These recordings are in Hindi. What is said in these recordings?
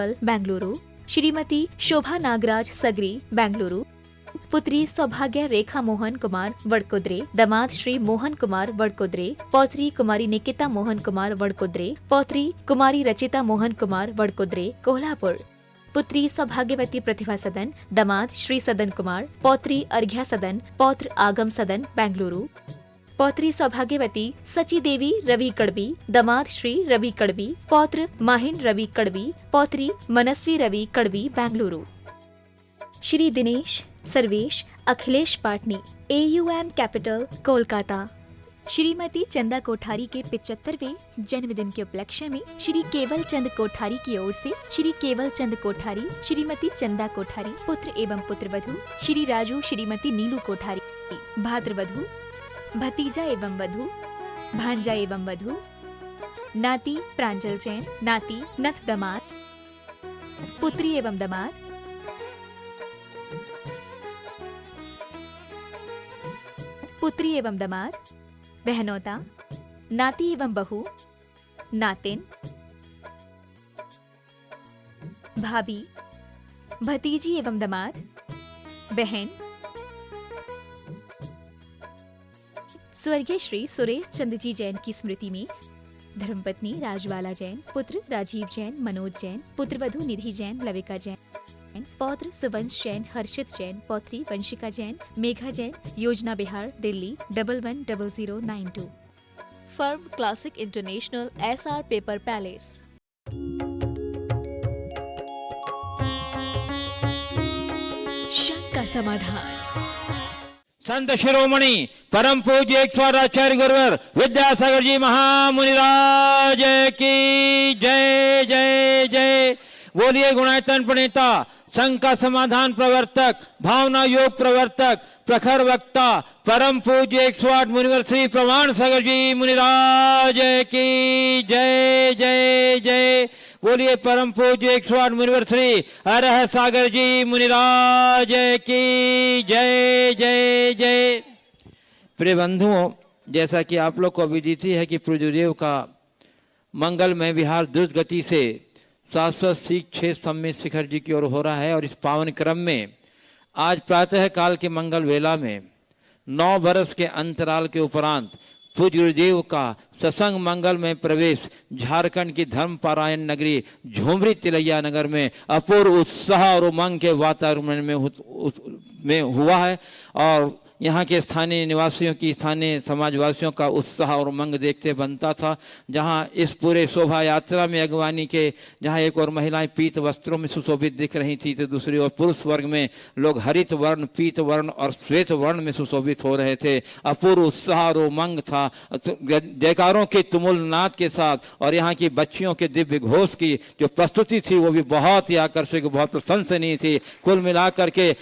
बेंगलुरु, श्रीमती शोभा नागराज सगरी बेंगलुरु, पुत्री सौभाग्य रेखा मोहन कुमार वडकुद्रे, दामाद श्री मोहन कुमार वडकुद्रे, पौत्री कुमारी निकिता मोहन कुमार वडकुद्रे, पौत्री कुमारी रचिता मोहन कुमार वडकुद्रे कोल्हापुर, पुत्री सौभाग्यवती प्रतिभा सदन, दामाद श्री सदन कुमार, पौत्री अर्घ्या सदन, पौत्र आगम सदन बेंगलुरु, पौत्री सौभाग्यवती सची देवी रवि कड़बी, दामाद श्री रवि कड़बी, पौत्र माहिन रवि कड़बी, पौत्री मनस्वी रवि कड़बी बेंगलुरु, श्री दिनेश सर्वेश अखिलेश पाटनी AUM कैपिटल कोलकाता, श्रीमती चंदा कोठारी के 75वें जन्मदिन के उपलक्ष्य में श्री केवल चंद कोठारी की ओर से श्री केवल चंद कोठारी, श्रीमती चंदा कोठारी पुत्र एवं पुत्रवधू, श्री राजू श्रीमती नीलू कोठारी भाद्रवधू, भतीजा एवं वधू, भांजा एवं वधू, नाती प्रांजल जैन, नाती नथ दामाद, पुत्री एवं दामाद, पुत्री एवं दामाद, बहनोता, नाती एवं बहू, नातिन, भाभी, भतीजी एवं दामाद, बहन, स्वर्गीय श्री सुरेश चंद जी जैन की स्मृति में धर्मपत्नी राजबाला जैन, पुत्र राजीव जैन, मनोज जैन, पुत्रवधू निधि जैन, लविका जैन, पौत्र सुवंश जैन, हर्षित जैन, पौत्री वंशिका जैन, मेघा जैन, योजना Bihar, Delhi 110092। Firm classic international SR paper palace. शक का समाधान। संत शिरोमणि परम पूज्य ईश्वराचार्य गुरुवर विद्यासागर जी महामुनिराज की जय जय जय। बोलिए गुणायतन प्रणेता, संघ का समाधान प्रवर्तक, भावना योग प्रवर्तक, प्रखर वक्ता, परम पूज्य 108 मुनिवर श्री प्रमाण सागर जी मुनिराज की जय जय जय। बोलिए परम पूज्य 108 मुनिवर श्री अरह सागर जी मुनिराज की जय जय जय। प्रिय बंधुओं, जैसा कि आप लोग को विदित है कि पूज्यदेव का मंगलमय विहार द्रुत गति से शाश्वत सीख 6 सम्मित शिखर जी की ओर हो रहा है और इस पावन क्रम में आज प्रातः काल के मंगल वेला में 9 वर्ष के अंतराल के उपरांत पूज्य गुरुदेव का सत्संग मंगल में प्रवेश झारखंड की धर्म पारायण नगरी झुमरी तिलैया नगर में अपूर्व उत्साह और उमंग के वातावरण में हुआ है और यहाँ के स्थानीय निवासियों की, स्थानीय समाजवासियों का उत्साह और उमंग देखते बनता था। जहाँ इस पूरे शोभा यात्रा में अगवानी के जहाँ एक और महिलाएं पीत वस्त्रों में सुशोभित दिख रही थी तो दूसरी ओर पुरुष वर्ग में लोग हरित वर्ण, पीत वर्ण और श्वेत वर्ण में सुशोभित हो रहे थे। अपूर्व उत्साह और उमंग था, जयकारों के तुमुल नाद के साथ और यहाँ की बच्चियों के दिव्य घोष की जो प्रस्तुति थी वो भी बहुत ही आकर्षक, बहुत प्रशंसनीय थी। कुल मिलाकर के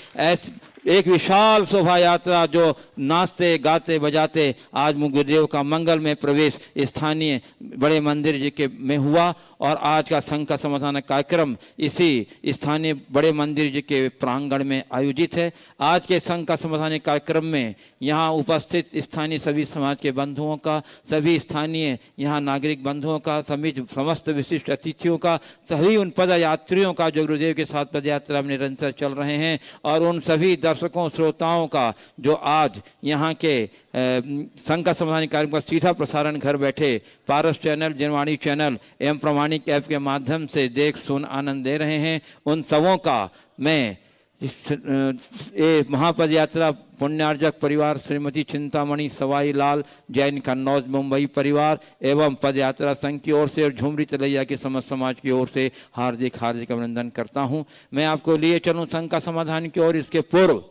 एक विशाल शोभा यात्रा जो नाचते गाते बजाते आज गुरुदेव का मंगल में प्रवेश स्थानीय बड़े मंदिर जी के में हुआ और आज का संघ का समाधान कार्यक्रम इसी स्थानीय बड़े मंदिर जी के प्रांगण में आयोजित है। आज के संघ का समाधान कार्यक्रम में यहाँ उपस्थित स्थानीय सभी समाज के बंधुओं का, सभी स्थानीय यहाँ नागरिक बंधुओं का, सभी समस्त विशिष्ट अतिथियों का, सभी उन पद यात्रियों का जो गुरुदेव के साथ पद यात्रा में निरंतर चल रहे हैं और उन सभी दर्शकों श्रोताओं का जो आज यहाँ के संघ का समाधान कार्यक्रम का सीधा प्रसारण घर बैठे पारस चैनल, जनवाणी चैनल एवं प्रमाणिक ऐप के माध्यम से देख सुन आनंद दे रहे हैं, उन सबों का मैं ये महापद यात्रा पुण्यार्जक परिवार श्रीमती चिंतामणि सवाई लाल जैन कन्नौज मुंबई परिवार एवं पद यात्रा संघ की ओर से और झुमरी तिलैया के समस्त समाज की ओर से हार्दिक हार्दिक अभिनंदन करता हूं। मैं आपको लिए चलूं संघ का समाधान की ओर। इसके पूर्व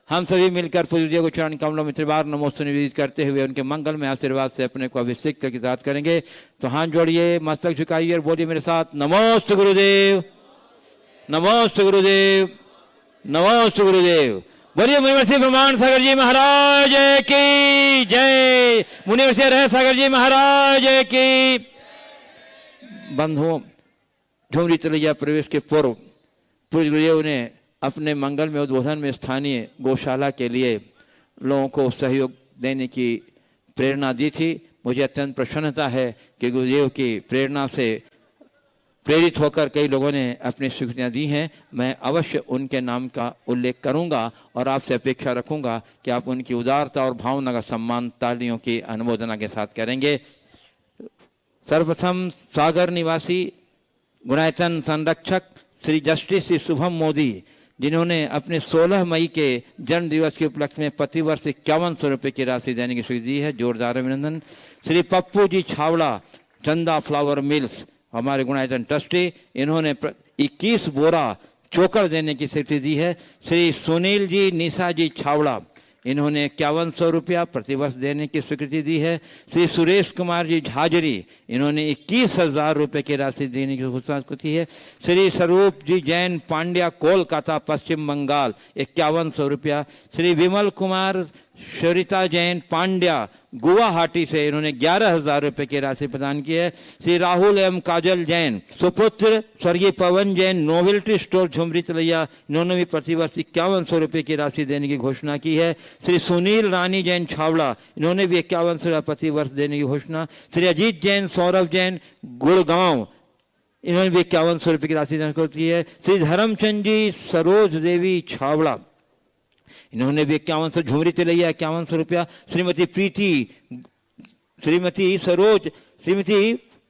हम सभी मिलकर पूज्य को चरण कमलों में त्रिवार नमोस्तु निवेदित करते हुए उनके मंगल में आशीर्वाद से अपने को अभिषेक करके याद करेंगे। तो हाथ जोड़िए, मस्तक झुकाइए और बोलिए मेरे साथ, नमोस्तु गुरुदेव, नमोस्तु गुरुदेव, नमोस्तु गुरुदेव। बोलिए मुनिवर श्री प्रमाण सागर जी महाराज की जय, मुनिवर श्री रह सागर जी महाराज की। बंधुओं, झुमरी तिलैया प्रवेश के पूर्व पूज्य गुरुदेव ने अपने मंगल में उद्बोधन में स्थानीय गौशाला के लिए लोगों को सहयोग देने की प्रेरणा दी थी। मुझे अत्यंत प्रसन्नता है कि गुरुदेव की प्रेरणा से प्रेरित होकर कई लोगों ने अपनी स्वीकृतियाँ दी हैं। मैं अवश्य उनके नाम का उल्लेख करूंगा और आपसे अपेक्षा रखूंगा कि आप उनकी उदारता और भावना का सम्मान तालियों की अनुमोदना के साथ करेंगे। सर्वप्रथम सागर निवासी गुणायतन संरक्षक श्री जस्टिस श्री शुभम मोदी, जिन्होंने अपने 16 मई के जन्म दिवस के उपलक्ष्य में प्रतिवर्ष 5100 रुपये की राशि देने की स्वीकृति दी है, जोरदार अभिनंदन। श्री पप्पू जी छावड़ा, चंदा फ्लावर मिल्स, हमारे गुणायतन ट्रस्टी, इन्होंने 21 बोरा चोकर देने की स्वीकृति दी है। श्री सुनील जी निशा जी छावड़ा, इन्होंने 5100 रुपया प्रतिवर्ष देने की स्वीकृति दी है। श्री सुरेश कुमार जी झाजरी, इन्होंने 21,000 रुपये की राशि देने की घोषणा की है। श्री स्वरूप जी जैन पांड्या, कोलकाता पश्चिम बंगाल, 5100 रुपया। श्री विमल कुमार सरिता जैन पांड्या, गुवाहाटी से, इन्होंने 11,000 रुपये की राशि प्रदान की है। श्री राहुल एम काजल जैन, सुपुत्र स्वर्गीय पवन जैन, नोवेल्टी स्टोर झुमरी तलैया, इन्होंने भी प्रतिवर्ष 5100 रुपये की राशि देने की घोषणा की है। श्री सुनील रानी जैन छावड़ा, इन्होंने भी 5100 रुपये प्रतिवर्ष देने की घोषणा। श्री अजीत जैन, सौरभ जैन गुड़गांव, इन्होंने भी 5100 रुपये की राशि देने की है। श्री धर्मचंद जी सरोज देवी छावड़ा, इन्होंने भी 5100, झुमरी तिलैया 5100 रुपया। श्रीमती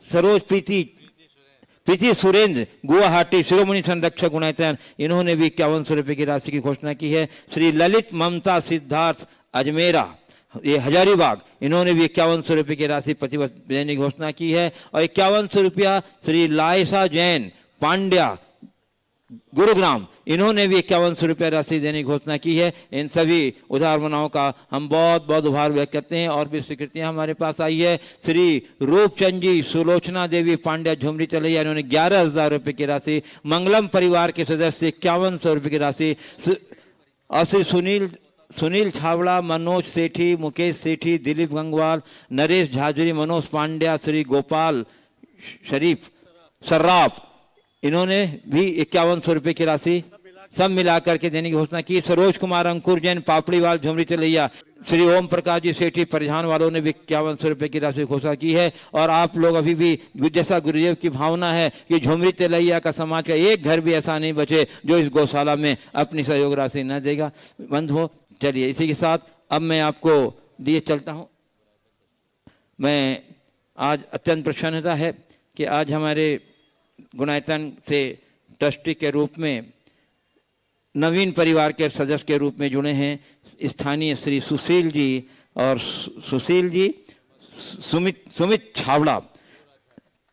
सरोज प्रीति सुरेंद्र गुवाहाटी, शिरोमणि संरक्षक गुणायतन, इन्होंने भी 5100 रुपये की राशि की घोषणा की है। श्री ललित ममता सिद्धार्थ अजमेरा, ये हजारीबाग, इन्होंने भी 5100 रुपये की राशि प्रतिवर्ष देने की घोषणा की है। और 5100 रुपया श्री लायसा जैन पांड्या गुरुग्राम, इन्होंने भी 5100 रुपये राशि देने की घोषणा की है। इन सभी उदारमनाओं का हम बहुत बहुत आभार व्यक्त करते हैं। और भी स्वीकृतियां हमारे पास आई है। श्री रूपचंद जी सुलोचना देवी पांड्या झुमरी चलैया, इन्होंने 11,000 रुपये की राशि। मंगलम परिवार के सदस्य 5100 रुपये की राशि। और श्री सुनील छावड़ा, मनोज सेठी, मुकेश सेठी, दिलीप गंगवाल, नरेश झाजरी, मनोज पांड्या, श्री गोपाल शरीफ सर्राफ, इन्होंने भी 5100 रुपये की राशि सब मिलाकर के देने की घोषणा की। सरोज कुमार अंकुर जैन पापड़ीवाल झुमरी चलैया, श्री ओम प्रकाश जी सेठी परिधान वालों ने भी 5100 रुपये की राशि घोषणा की है। और आप लोग अभी भी जैसा गुरुदेव की भावना है कि झुमरी तिलैया का समाज का एक घर भी ऐसा नहीं बचे जो इस गौशाला में अपनी सहयोग राशि न देगा। बंद हो। चलिए, इसी के साथ अब मैं आपको दिए चलता हूँ। मैं आज अत्यंत प्रसन्नता है कि आज हमारे गुणायतन से ट्रस्टी के रूप में नवीन परिवार के सदस्य के रूप में जुड़े हैं स्थानीय श्री सुशील जी और सुमित छावड़ा,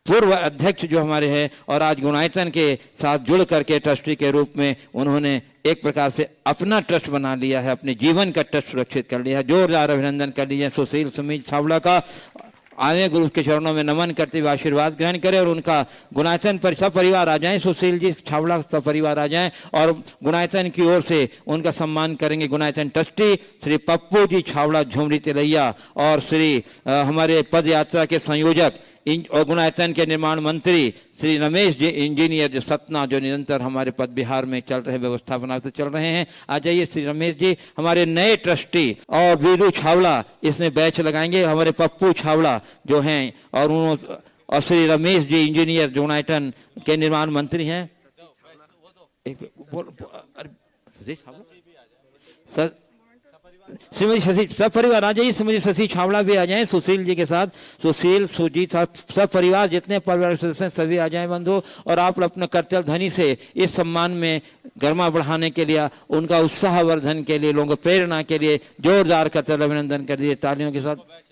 पूर्व अध्यक्ष जो हमारे हैं, और आज गुणायतन के साथ जुड़ करके ट्रस्टी के रूप में उन्होंने एक प्रकार से अपना ट्रस्ट बना लिया है, अपने जीवन का ट्रस्ट सुरक्षित कर लिया है। जोरदार अभिनंदन कर लीजिए सुशील सुमित छावड़ा का। आए गुरु के चरणों में नमन करते हुए आशीर्वाद ग्रहण करें और उनका गुणायतन पर सब परिवार आ जाएं, सुशील जी छावड़ा सब परिवार आ जाएं और गुणायतन की ओर से उनका सम्मान करेंगे गुणायतन ट्रस्टी श्री पप्पू जी छावड़ा झुमरी तिलैया और श्री हमारे पद यात्रा के संयोजक और गुणायतन के निर्माण मंत्री श्री रमेश जी इंजीनियर जो सतना, जो निरंतर हमारे पद बिहार में चल रहे व्यवस्था बनाते चल रहे हैं। आ जाइए श्री रमेश जी, हमारे नए ट्रस्टी और वीरू छावड़ा इसमें बैच लगाएंगे, हमारे पप्पू छावड़ा जो हैं और श्री रमेश जी इंजीनियर जो गुणायतन के निर्माण मंत्री हैं। श्रीमती शशि सब परिवार आ जाइए, श्रीमती शशि छावड़ा भी आ जाएं सुशील जी के साथ, सुशील सुजीत सब परिवार जितने परिवार सदस्य हैं सभी आ जाएं बंधु। और आप अपने कर्तव्य ध्वनि से इस सम्मान में गरिमा बढ़ाने के लिए, उनका उत्साह वर्धन के लिए, लोगों को प्रेरणा के लिए जोरदार कर्तव्य अभिनंदन कर दिए तालियों के साथ।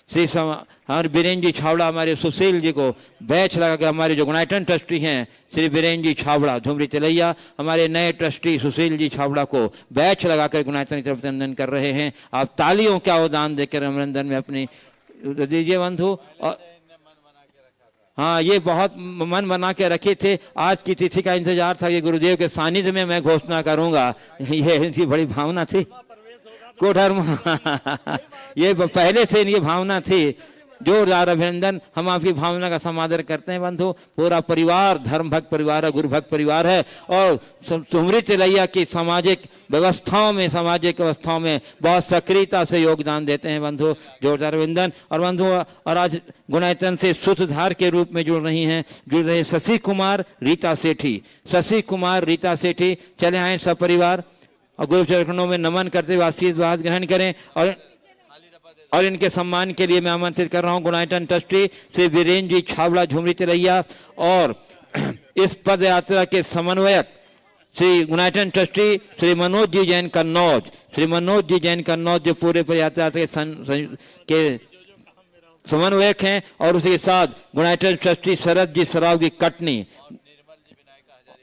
श्री हमारे बीरेन जी छावड़ा हमारे सुशील जी को बैच लगा के, हमारे जो गुणायतन ट्रस्टी हैं श्री बीरेन जी छावड़ा झुमरी तिलैया हमारे नए ट्रस्टी सुशील जी छावड़ा को बैच लगाकर गुणायतन की तरफ अभिनंदन कर रहे हैं। आप तालियों का अवदान देकर अभिनंदन में अपनी दीजिए बंधु। और हाँ, ये बहुत मन बना के रखे थे, आज की तिथि का इंतजार था कि गुरुदेव के सानिध्य में मैं घोषणा करूंगा, ये इनकी बड़ी भावना थी कोठर ये पहले से इनकी भावना थी। जोरदार अभिनंदन, हम आपकी भावना का समादर करते हैं बंधु। पूरा परिवार धर्म भक्त परिवार है, गुरु भक्त परिवार है और झुमरी तिलैया की सामाजिक व्यवस्थाओं में, सामाजिक व्यवस्थाओं में बहुत सक्रियता से योगदान देते हैं बंधु। जोरदार अभिनंदन। और बंधु, और आज गुणायतन से सूत्रधार के रूप में जुड़ रहे शशि कुमार रीता सेठी। शशि कुमार रीता सेठी चले आए सपरिवार और गुरु चरणों में नमन करते हुए आशीर्वाद ग्रहण करें। और इनके सम्मान के लिए मैं आमंत्रित कर रहा हूं गुणायतन ट्रस्टी श्री वीरेंद्र जी छावड़ा झुमरी तिलैया और इस पद यात्रा के समन्वयक श्री गुणायतन ट्रस्टी श्री मनोज जी जैन कन्नौज। श्री मनोज जी जैन कन्नौज जो पूरे पद यात्रा के समन्वयक हैं, और उसी के साथ गुणायतन ट्रस्टी शरद जी सरावगी कटनी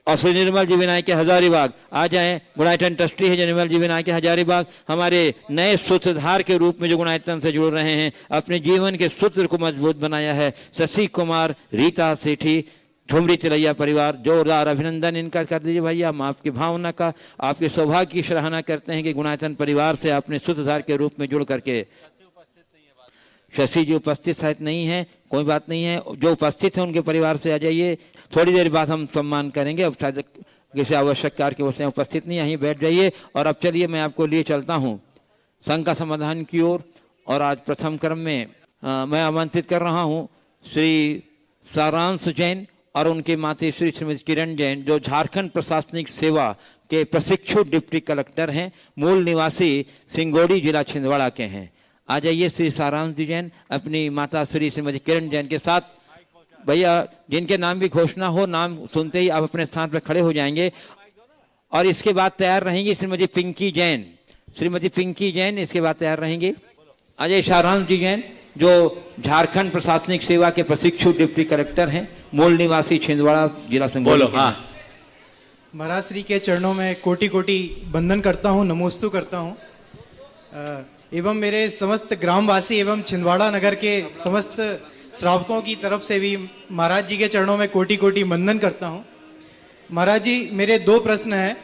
और श्री निर्मल जी विनायक के हजारीबाग। आ जाएं, गुणायतन ट्रस्टी है जो निर्मल जी विनायक के हजारीबाग, हमारे नए सूत्रधार के रूप में जो गुणायतन से जुड़ रहे हैं, अपने जीवन के सूत्र को मजबूत बनाया है। शशि कुमार रीता सेठी झुमरी तिलैया परिवार, जोरदार अभिनंदन इनका कर दीजिए भैया। हम आपकी भावना का, आपके सौभाग्य की सराहना करते हैं कि गुणायतन परिवार से आपने सूत्रधार के रूप में जुड़ करके। शशि जी उपस्थित शायद नहीं है, कोई बात नहीं है, जो उपस्थित है उनके परिवार से आ जाइए। थोड़ी देर बाद हम सम्मान करेंगे। अब शायद किसी आवश्यक कार्य के वजह से उपस्थित नहीं, यहीं बैठ जाइए। और अब चलिए मैं आपको लिए चलता हूँ संघ का समाधान की ओर। और आज प्रथम क्रम में मैं आमंत्रित कर रहा हूँ श्री सारांश जैन और उनकी माताश्री श्रीमती किरण जैन, जो झारखंड प्रशासनिक सेवा के प्रशिक्षु डिप्टी कलेक्टर हैं, मूल निवासी सिंगोड़ी जिला छिंदवाड़ा के हैं। आ जाइए श्री सारांश जी जैन अपनी माता श्री श्रीमती किरण जैन के साथ। भैया जिनके नाम की घोषणा हो, नाम सुनते ही आप अपने स्थान पर खड़े हो जाएंगे। और इसके बाद तैयार रहेंगी श्रीमती पिंकी जैन। श्रीमती पिंकी जैन इसके बाद तैयार रहेंगी। अजय सारांश जी जैन जो झारखंड प्रशासनिक सेवा के प्रशिक्षु डिप्टी कलेक्टर हैं, मूल निवासी छिंदवाड़ा जिला सिंगोड़ी। बोलो हाँ। महाराज श्री के चरणों में कोटि कोटि वंदन करता हूँ, नमोस्तु करता हूँ। एवं मेरे समस्त ग्रामवासी एवं छिंदवाड़ा नगर के समस्त श्रावकों की तरफ से भी महाराज जी के चरणों में कोटि कोटि वंदन करता हूँ। महाराज जी, मेरे दो प्रश्न हैं।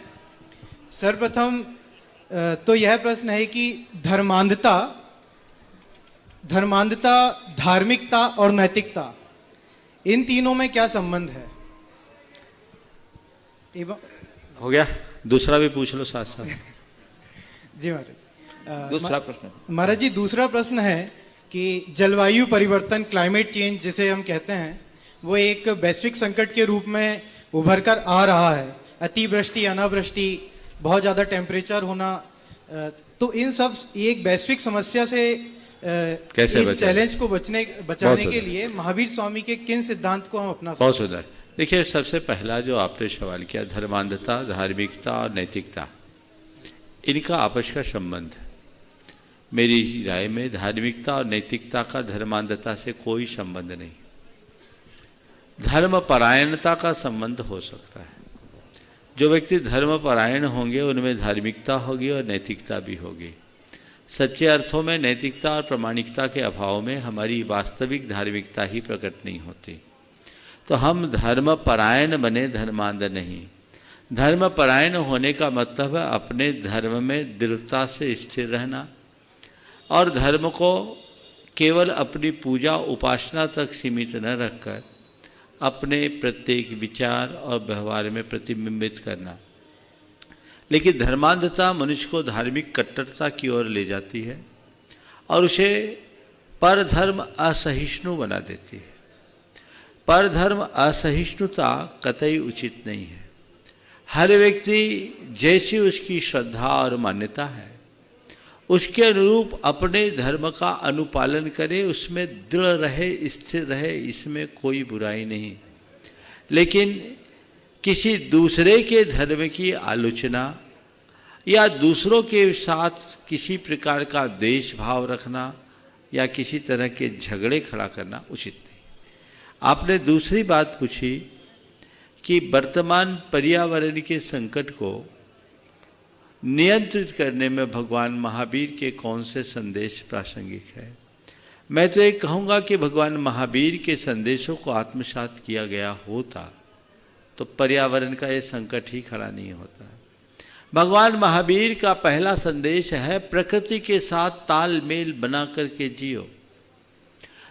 सर्वप्रथम तो यह प्रश्न है कि धर्मांधता, धार्मिकता और नैतिकता, इन तीनों में क्या संबंध है? एवं हो गया, दूसरा भी पूछ लो साथ साथ। जी महाराज। दूसरा प्रश्न महाराज जी, दूसरा प्रश्न है कि जलवायु परिवर्तन, क्लाइमेट चेंज जिसे हम कहते हैं, वो एक वैश्विक संकट के रूप में उभर कर आ रहा है। अतिवृष्टि, अनावृष्टि, बहुत ज़्यादा टेम्परेचर होना, तो इन सब एक वैश्विक समस्या से कैसे इस चैलेंज को बचाने के लिए महावीर स्वामी के किन सिद्धांत को हम अपना सकते हैं? बहुत सुंदर। देखिए, सबसे पहला जो आपने सवाल किया, धर्मांधता, धार्मिकता और नैतिकता, इनका आपस का संबंध है। मेरी राय में धार्मिकता और नैतिकता का धर्मांधता से कोई संबंध नहीं। धर्मपरायणता का संबंध हो सकता है। जो व्यक्ति धर्मपरायण होंगे उनमें धार्मिकता होगी और नैतिकता भी होगी। सच्चे अर्थों में नैतिकता और प्रामाणिकता के अभाव में हमारी वास्तविक धार्मिकता ही प्रकट नहीं होती। तो हम धर्मपरायण बने, धर्मांध नहीं। धर्मपरायण होने का मतलब है अपने धर्म में दृढ़ता से स्थिर रहना और धर्म को केवल अपनी पूजा उपासना तक सीमित न रखकर अपने प्रत्येक विचार और व्यवहार में प्रतिबिंबित करना। लेकिन धर्मांधता मनुष्य को धार्मिक कट्टरता की ओर ले जाती है और उसे परधर्म असहिष्णु बना देती है। परधर्म असहिष्णुता कतई उचित नहीं है। हर व्यक्ति जैसी उसकी श्रद्धा और मान्यता है उसके अनुरूप अपने धर्म का अनुपालन करे, उसमें दृढ़ रहे, स्थिर रहे, इसमें कोई बुराई नहीं। लेकिन किसी दूसरे के धर्म की आलोचना या दूसरों के साथ किसी प्रकार का द्वेष भाव रखना या किसी तरह के झगड़े खड़ा करना उचित नहीं। आपने दूसरी बात पूछी कि वर्तमान पर्यावरण के संकट को नियंत्रित करने में भगवान महावीर के कौन से संदेश प्रासंगिक है। मैं तो ये कहूँगा कि भगवान महावीर के संदेशों को आत्मसात किया गया होता तो पर्यावरण का ये संकट ही खड़ा नहीं होता। भगवान महावीर का पहला संदेश है प्रकृति के साथ तालमेल बना करके जियो।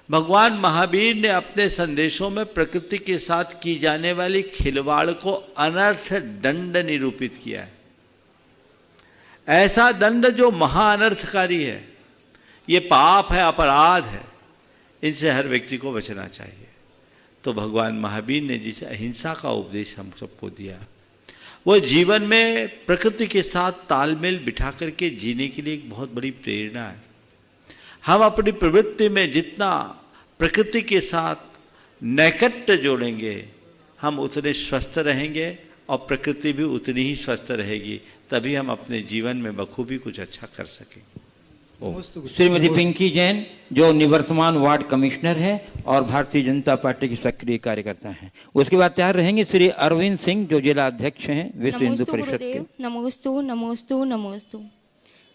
भगवान महावीर ने अपने संदेशों में प्रकृति के साथ की जाने वाली खिलवाड़ को अनर्थ दंड निरूपित किया है। ऐसा दंड जो महाअनर्थकारी है, ये पाप है, अपराध है, इनसे हर व्यक्ति को बचना चाहिए। तो भगवान महावीर ने जिस अहिंसा का उपदेश हम सबको दिया, वो जीवन में प्रकृति के साथ तालमेल बिठा करके जीने के लिए एक बहुत बड़ी प्रेरणा है। हम अपनी प्रवृत्ति में जितना प्रकृति के साथ नैकट्य जोड़ेंगे, हम उतने स्वस्थ रहेंगे और प्रकृति भी उतनी ही स्वस्थ रहेगी, तभी हम अपने जीवन में बखूबी कुछ अच्छा कर सकेंगे। श्रीमती पिंकी जैन जो निवर्तमान वार्ड कमिश्नर है और भारतीय जनता पार्टी की सक्रिय कार्यकर्ता हैं। उसके बाद तैयार रहेंगे श्री अरविंद सिंह जो जिला अध्यक्ष हैं विश्व हिंदू परिषद के। नमोस्तु नमोस्तु नमोस्तु।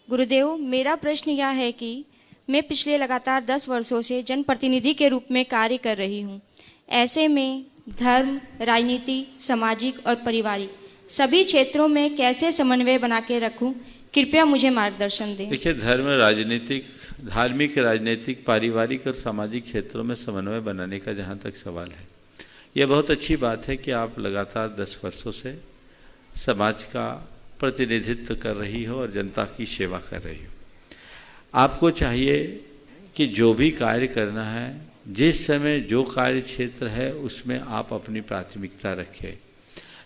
गुरुदेव, मेरा प्रश्न यह है कि मैं पिछले लगातार 10 वर्षों से जनप्रतिनिधि के रूप में कार्य कर रही हूँ। ऐसे में धर्म, राजनीति, सामाजिक और पारिवारिक सभी क्षेत्रों में कैसे समन्वय बना के रखूं, कृपया मुझे मार्गदर्शन दें। देखिए, धार्मिक, राजनीतिक, पारिवारिक और सामाजिक क्षेत्रों में समन्वय बनाने का जहाँ तक सवाल है, यह बहुत अच्छी बात है कि आप लगातार 10 वर्षों से समाज का प्रतिनिधित्व कर रही हो और जनता की सेवा कर रही हो। आपको चाहिए कि जो भी कार्य करना है, जिस समय जो कार्य क्षेत्र है उसमें आप अपनी प्राथमिकता रखें।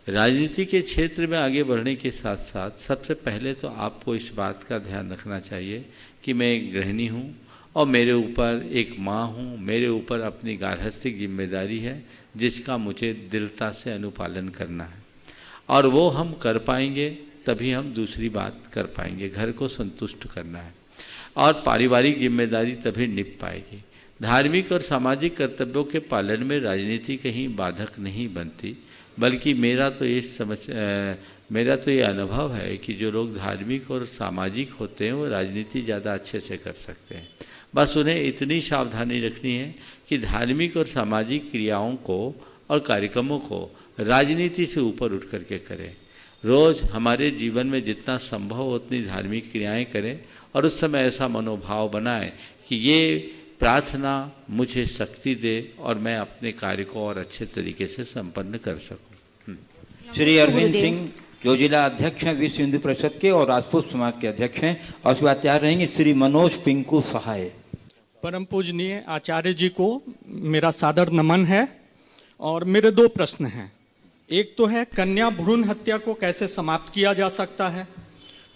राजनीति के क्षेत्र में आगे बढ़ने के साथ साथ सबसे पहले तो आपको इस बात का ध्यान रखना चाहिए कि मैं एक गृहिणी हूँ और मेरे ऊपर एक माँ हूँ, मेरे ऊपर अपनी गार्हस्थ्यिक जिम्मेदारी है जिसका मुझे दृढ़ता से अनुपालन करना है, और वो हम कर पाएंगे तभी हम दूसरी बात कर पाएंगे। घर को संतुष्ट करना है और पारिवारिक जिम्मेदारी तभी निभ पाएगी। धार्मिक और सामाजिक कर्तव्यों के पालन में राजनीति कहीं बाधक नहीं बनती, बल्कि मेरा तो ये अनुभव है कि जो लोग धार्मिक और सामाजिक होते हैं वो राजनीति ज़्यादा अच्छे से कर सकते हैं। बस उन्हें इतनी सावधानी रखनी है कि धार्मिक और सामाजिक क्रियाओं को और कार्यक्रमों को राजनीति से ऊपर उठ करके करें। रोज़ हमारे जीवन में जितना संभव हो उतनी धार्मिक क्रियाएं करें और उस समय ऐसा मनोभाव बनाएं कि ये प्रार्थना मुझे शक्ति दे और मैं अपने कार्य को और अच्छे तरीके से संपन्न कर सकूं। श्री अरविंद सिंह जो जिला अध्यक्ष हैं विश्व हिंदू परिषद के और राजपूत समाज के अध्यक्ष हैं, और उसके बाद तैयार रहेंगे श्री मनोज पिंकू सहाय। परम पूजनीय आचार्य जी को मेरा सादर नमन है और मेरे 2 प्रश्न हैं। एक तो है कन्या भ्रूण हत्या को कैसे समाप्त किया जा सकता है।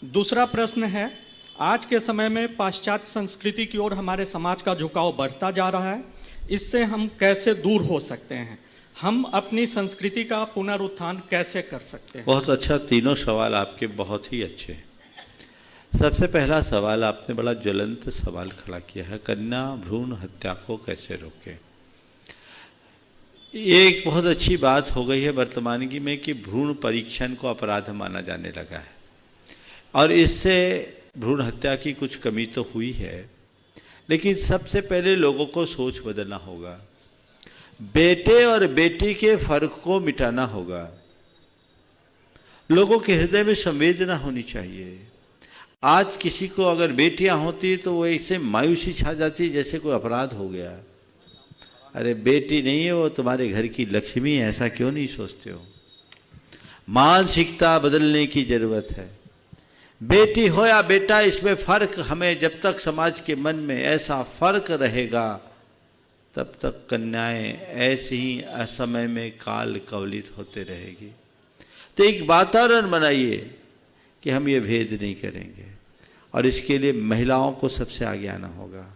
दूसरा प्रश्न है आज के समय में पाश्चात्य संस्कृति की ओर हमारे समाज का झुकाव बढ़ता जा रहा है, इससे हम कैसे दूर हो सकते हैं, हम अपनी संस्कृति का पुनरुत्थान कैसे कर सकते हैं। बहुत अच्छा, तीनों सवाल आपके बहुत ही अच्छे। सबसे पहला सवाल आपने बड़ा ज्वलंत सवाल खड़ा किया है, कन्या भ्रूण हत्या को कैसे रोकें। ये एक बहुत अच्छी बात हो गई है वर्तमानगी में कि भ्रूण परीक्षण को अपराध माना जाने लगा है और इससे भ्रूण हत्या की कुछ कमी तो हुई है, लेकिन सबसे पहले लोगों को सोच बदलना होगा। बेटे और बेटी के फर्क को मिटाना होगा। लोगों के हृदय में संवेदना होनी चाहिए। आज किसी को अगर बेटियां होती तो वो ऐसे मायूसी छा जाती जैसे कोई अपराध हो गया। अरे बेटी नहीं है, वो तुम्हारे घर की लक्ष्मी है, ऐसा क्यों नहीं सोचते हो। मानसिकता बदलने की जरूरत है। बेटी हो या बेटा, इसमें फर्क हमें जब तक समाज के मन में ऐसा फर्क रहेगा तब तक कन्याएं ऐसे ही असमय में काल कवलित होते रहेगी। तो एक वातावरण बनाइए कि हम ये भेद नहीं करेंगे और इसके लिए महिलाओं को सबसे आगे आना होगा।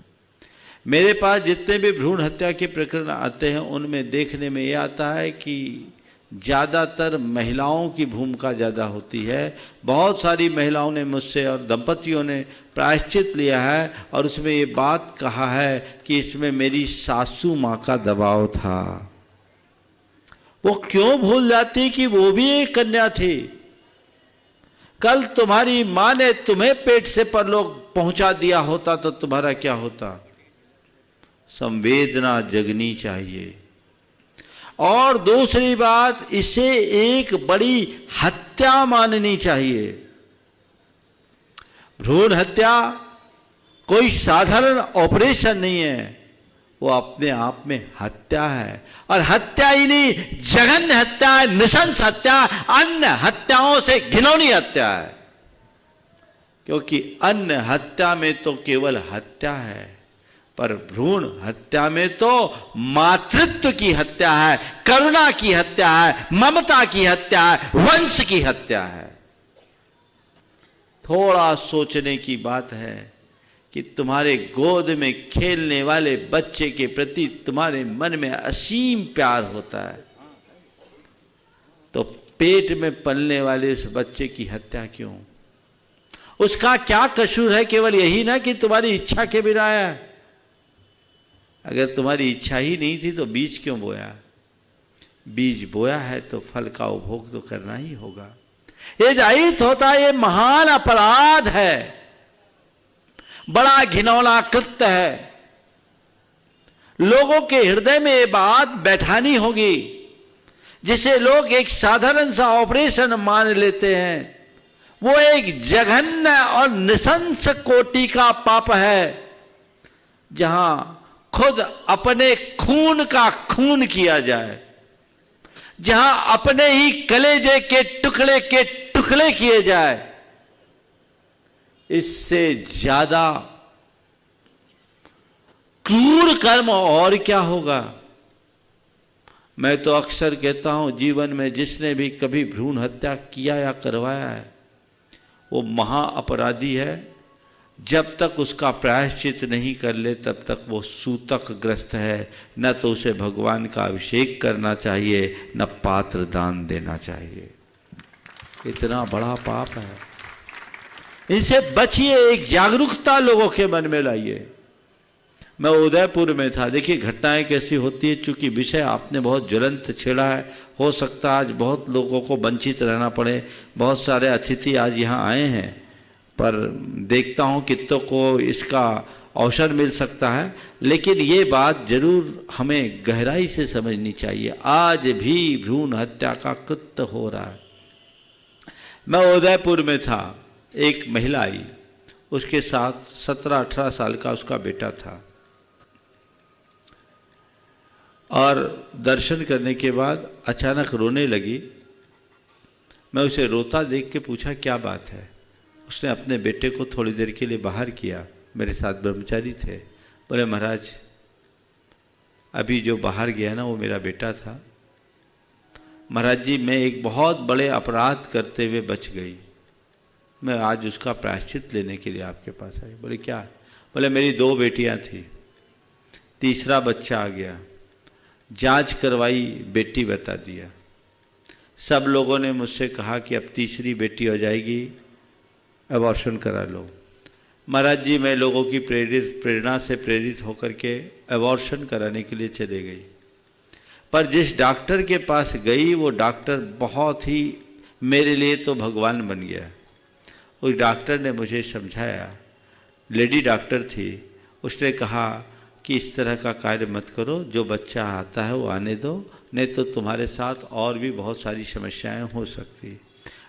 मेरे पास जितने भी भ्रूण हत्या के प्रकरण आते हैं उनमें देखने में ये आता है कि ज़्यादातर महिलाओं की भूमिका ज़्यादा होती है। बहुत सारी महिलाओं ने मुझसे और दंपतियों ने प्रायश्चित लिया है और उसमें ये बात कहा है कि इसमें मेरी सासू माँ का दबाव था। वो क्यों भूल जाती कि वो भी एक कन्या थी। कल तुम्हारी माँ ने तुम्हें पेट से परलोक पहुंचा दिया होता तो तुम्हारा क्या होता। संवेदना जगनी चाहिए। और दूसरी बात, इसे एक बड़ी हत्या माननी चाहिए। भ्रूण हत्या कोई साधारण ऑपरेशन नहीं है, वो अपने आप में हत्या है। और हत्या ही नहीं, जघन्य हत्या है, नृशंस हत्या, अन्य हत्याओं से घिनौनी हत्या है। क्योंकि अन्य हत्या में तो केवल हत्या है, पर भ्रूण हत्या में तो मातृत्व की हत्या है, करुणा की हत्या है, ममता की हत्या है, वंश की हत्या है। थोड़ा सोचने की बात है कि तुम्हारे गोद में खेलने वाले बच्चे के प्रति तुम्हारे मन में असीम प्यार होता है, तो पेट में पलने वाले उस बच्चे की हत्या क्यों? उसका क्या कसूर है? केवल यही ना कि तुम्हारी इच्छा के बिना आया। अगर तुम्हारी इच्छा ही नहीं थी तो बीज क्यों बोया? बीज बोया है तो फल का उपभोग तो करना ही होगा। ये जाहिर होता है ये महान अपराध है, बड़ा घिनौना कृत्य है। लोगों के हृदय में ये बात बैठानी होगी, जिसे लोग एक साधारण सा ऑपरेशन मान लेते हैं, वो एक जघन्य और नृशंस कोटि का पाप है, जहां खुद अपने खून का खून किया जाए, जहां अपने ही कलेजे के टुकड़े किए जाए। इससे ज्यादा क्रूर कर्म और क्या होगा? मैं तो अक्सर कहता हूं, जीवन में जिसने भी कभी भ्रूण हत्या किया या करवाया है वो महा अपराधी है। जब तक उसका प्रायश्चित नहीं कर ले तब तक वो सूतक ग्रस्त है। न तो उसे भगवान का अभिषेक करना चाहिए, न पात्र दान देना चाहिए। इतना बड़ा पाप है, इनसे बचिए। एक जागरूकता लोगों के मन में लाइए। मैं उदयपुर में था, देखिए घटनाएं कैसी होती है। चूंकि विषय आपने बहुत ज्वलंत छेड़ा है, हो सकता है आज बहुत लोगों को वंचित रहना पड़े। बहुत सारे अतिथि आज यहाँ आए हैं, पर देखता हूँ कितनों को इसका अवसर मिल सकता है। लेकिन ये बात जरूर हमें गहराई से समझनी चाहिए, आज भी भ्रूण हत्या का कृत्य हो रहा है। मैं उदयपुर में था, एक महिला आई, उसके साथ 17-18 साल का उसका बेटा था, और दर्शन करने के बाद अचानक रोने लगी। मैं उसे रोता देख के पूछा क्या बात है। उसने अपने बेटे को थोड़ी देर के लिए बाहर किया, मेरे साथ ब्रह्मचारी थे। बोले महाराज अभी जो बाहर गया ना वो मेरा बेटा था। महाराज जी मैं एक बहुत बड़े अपराध करते हुए बच गई, मैं आज उसका प्रायश्चित लेने के लिए आपके पास आई। बोले क्या? बोले मेरी 2 बेटियां थी, तीसरा बच्चा आ गया, जांच करवाई, बेटी बता दिया। सब लोगों ने मुझसे कहा कि अब तीसरी बेटी हो जाएगी, अबॉर्शन करा लो। महाराज जी मैं लोगों की प्रेरणा से प्रेरित होकर के अबॉर्शन कराने के लिए चले गई, पर जिस डॉक्टर के पास गई वो डॉक्टर बहुत ही मेरे लिए तो भगवान बन गया। उस डॉक्टर ने मुझे समझाया, लेडी डॉक्टर थी, उसने कहा कि इस तरह का कार्य मत करो, जो बच्चा आता है वो आने दो, नहीं तो तुम्हारे साथ और भी बहुत सारी समस्याएं हो सकती।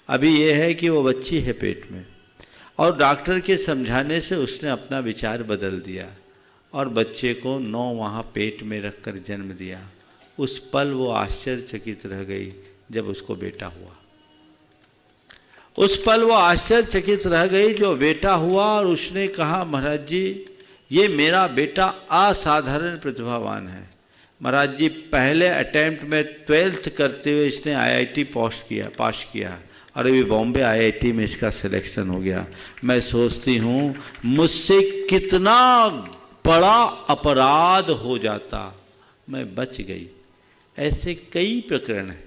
अभी ये है कि वो बच्ची है पेट में, और डॉक्टर के समझाने से उसने अपना विचार बदल दिया और बच्चे को 9 वहाँ पेट में रखकर जन्म दिया। उस पल वो आश्चर्यचकित रह गई जब उसको बेटा हुआ। उस पल वो आश्चर्यचकित रह गई जो बेटा हुआ, और उसने कहा महाराज जी ये मेरा बेटा असाधारण प्रतिभावान है। महाराज जी पहले अटेम्प्ट में 12th करते हुए इसने IIT पास किया और अभी बॉम्बे IIT में इसका सिलेक्शन हो गया। मैं सोचती हूँ मुझसे कितना बड़ा अपराध हो जाता, मैं बच गई। ऐसे कई प्रकरण हैं,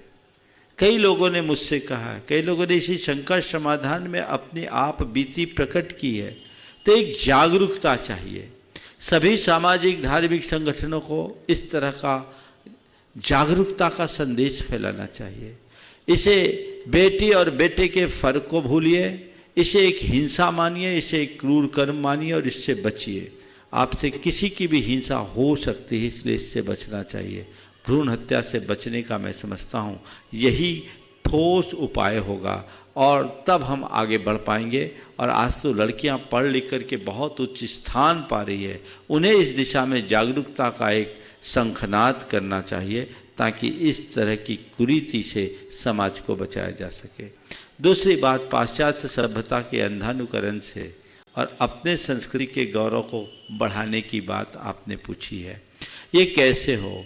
कई लोगों ने मुझसे कहा, कई लोगों ने इसी शंका समाधान में अपनी आप बीती प्रकट की है। तो एक जागरूकता चाहिए, सभी सामाजिक धार्मिक संगठनों को इस तरह का जागरूकता का संदेश फैलाना चाहिए। इसे बेटी और बेटे के फर्क को भूलिए, इसे एक हिंसा मानिए, इसे एक क्रूर कर्म मानिए और इससे बचिए। आपसे किसी की भी हिंसा हो सकती है, इसलिए इससे बचना चाहिए। भ्रूण हत्या से बचने का मैं समझता हूँ यही ठोस उपाय होगा, और तब हम आगे बढ़ पाएंगे। और आज तो लड़कियां पढ़ लिख करके बहुत उच्च स्थान पा रही है, उन्हें इस दिशा में जागरूकता का एक शंखनाद करना चाहिए, ताकि इस तरह की कुरीति से समाज को बचाया जा सके। दूसरी बात, पाश्चात्य सभ्यता के अंधानुकरण से और अपने संस्कृति के गौरव को बढ़ाने की बात आपने पूछी है। ये कैसे हो?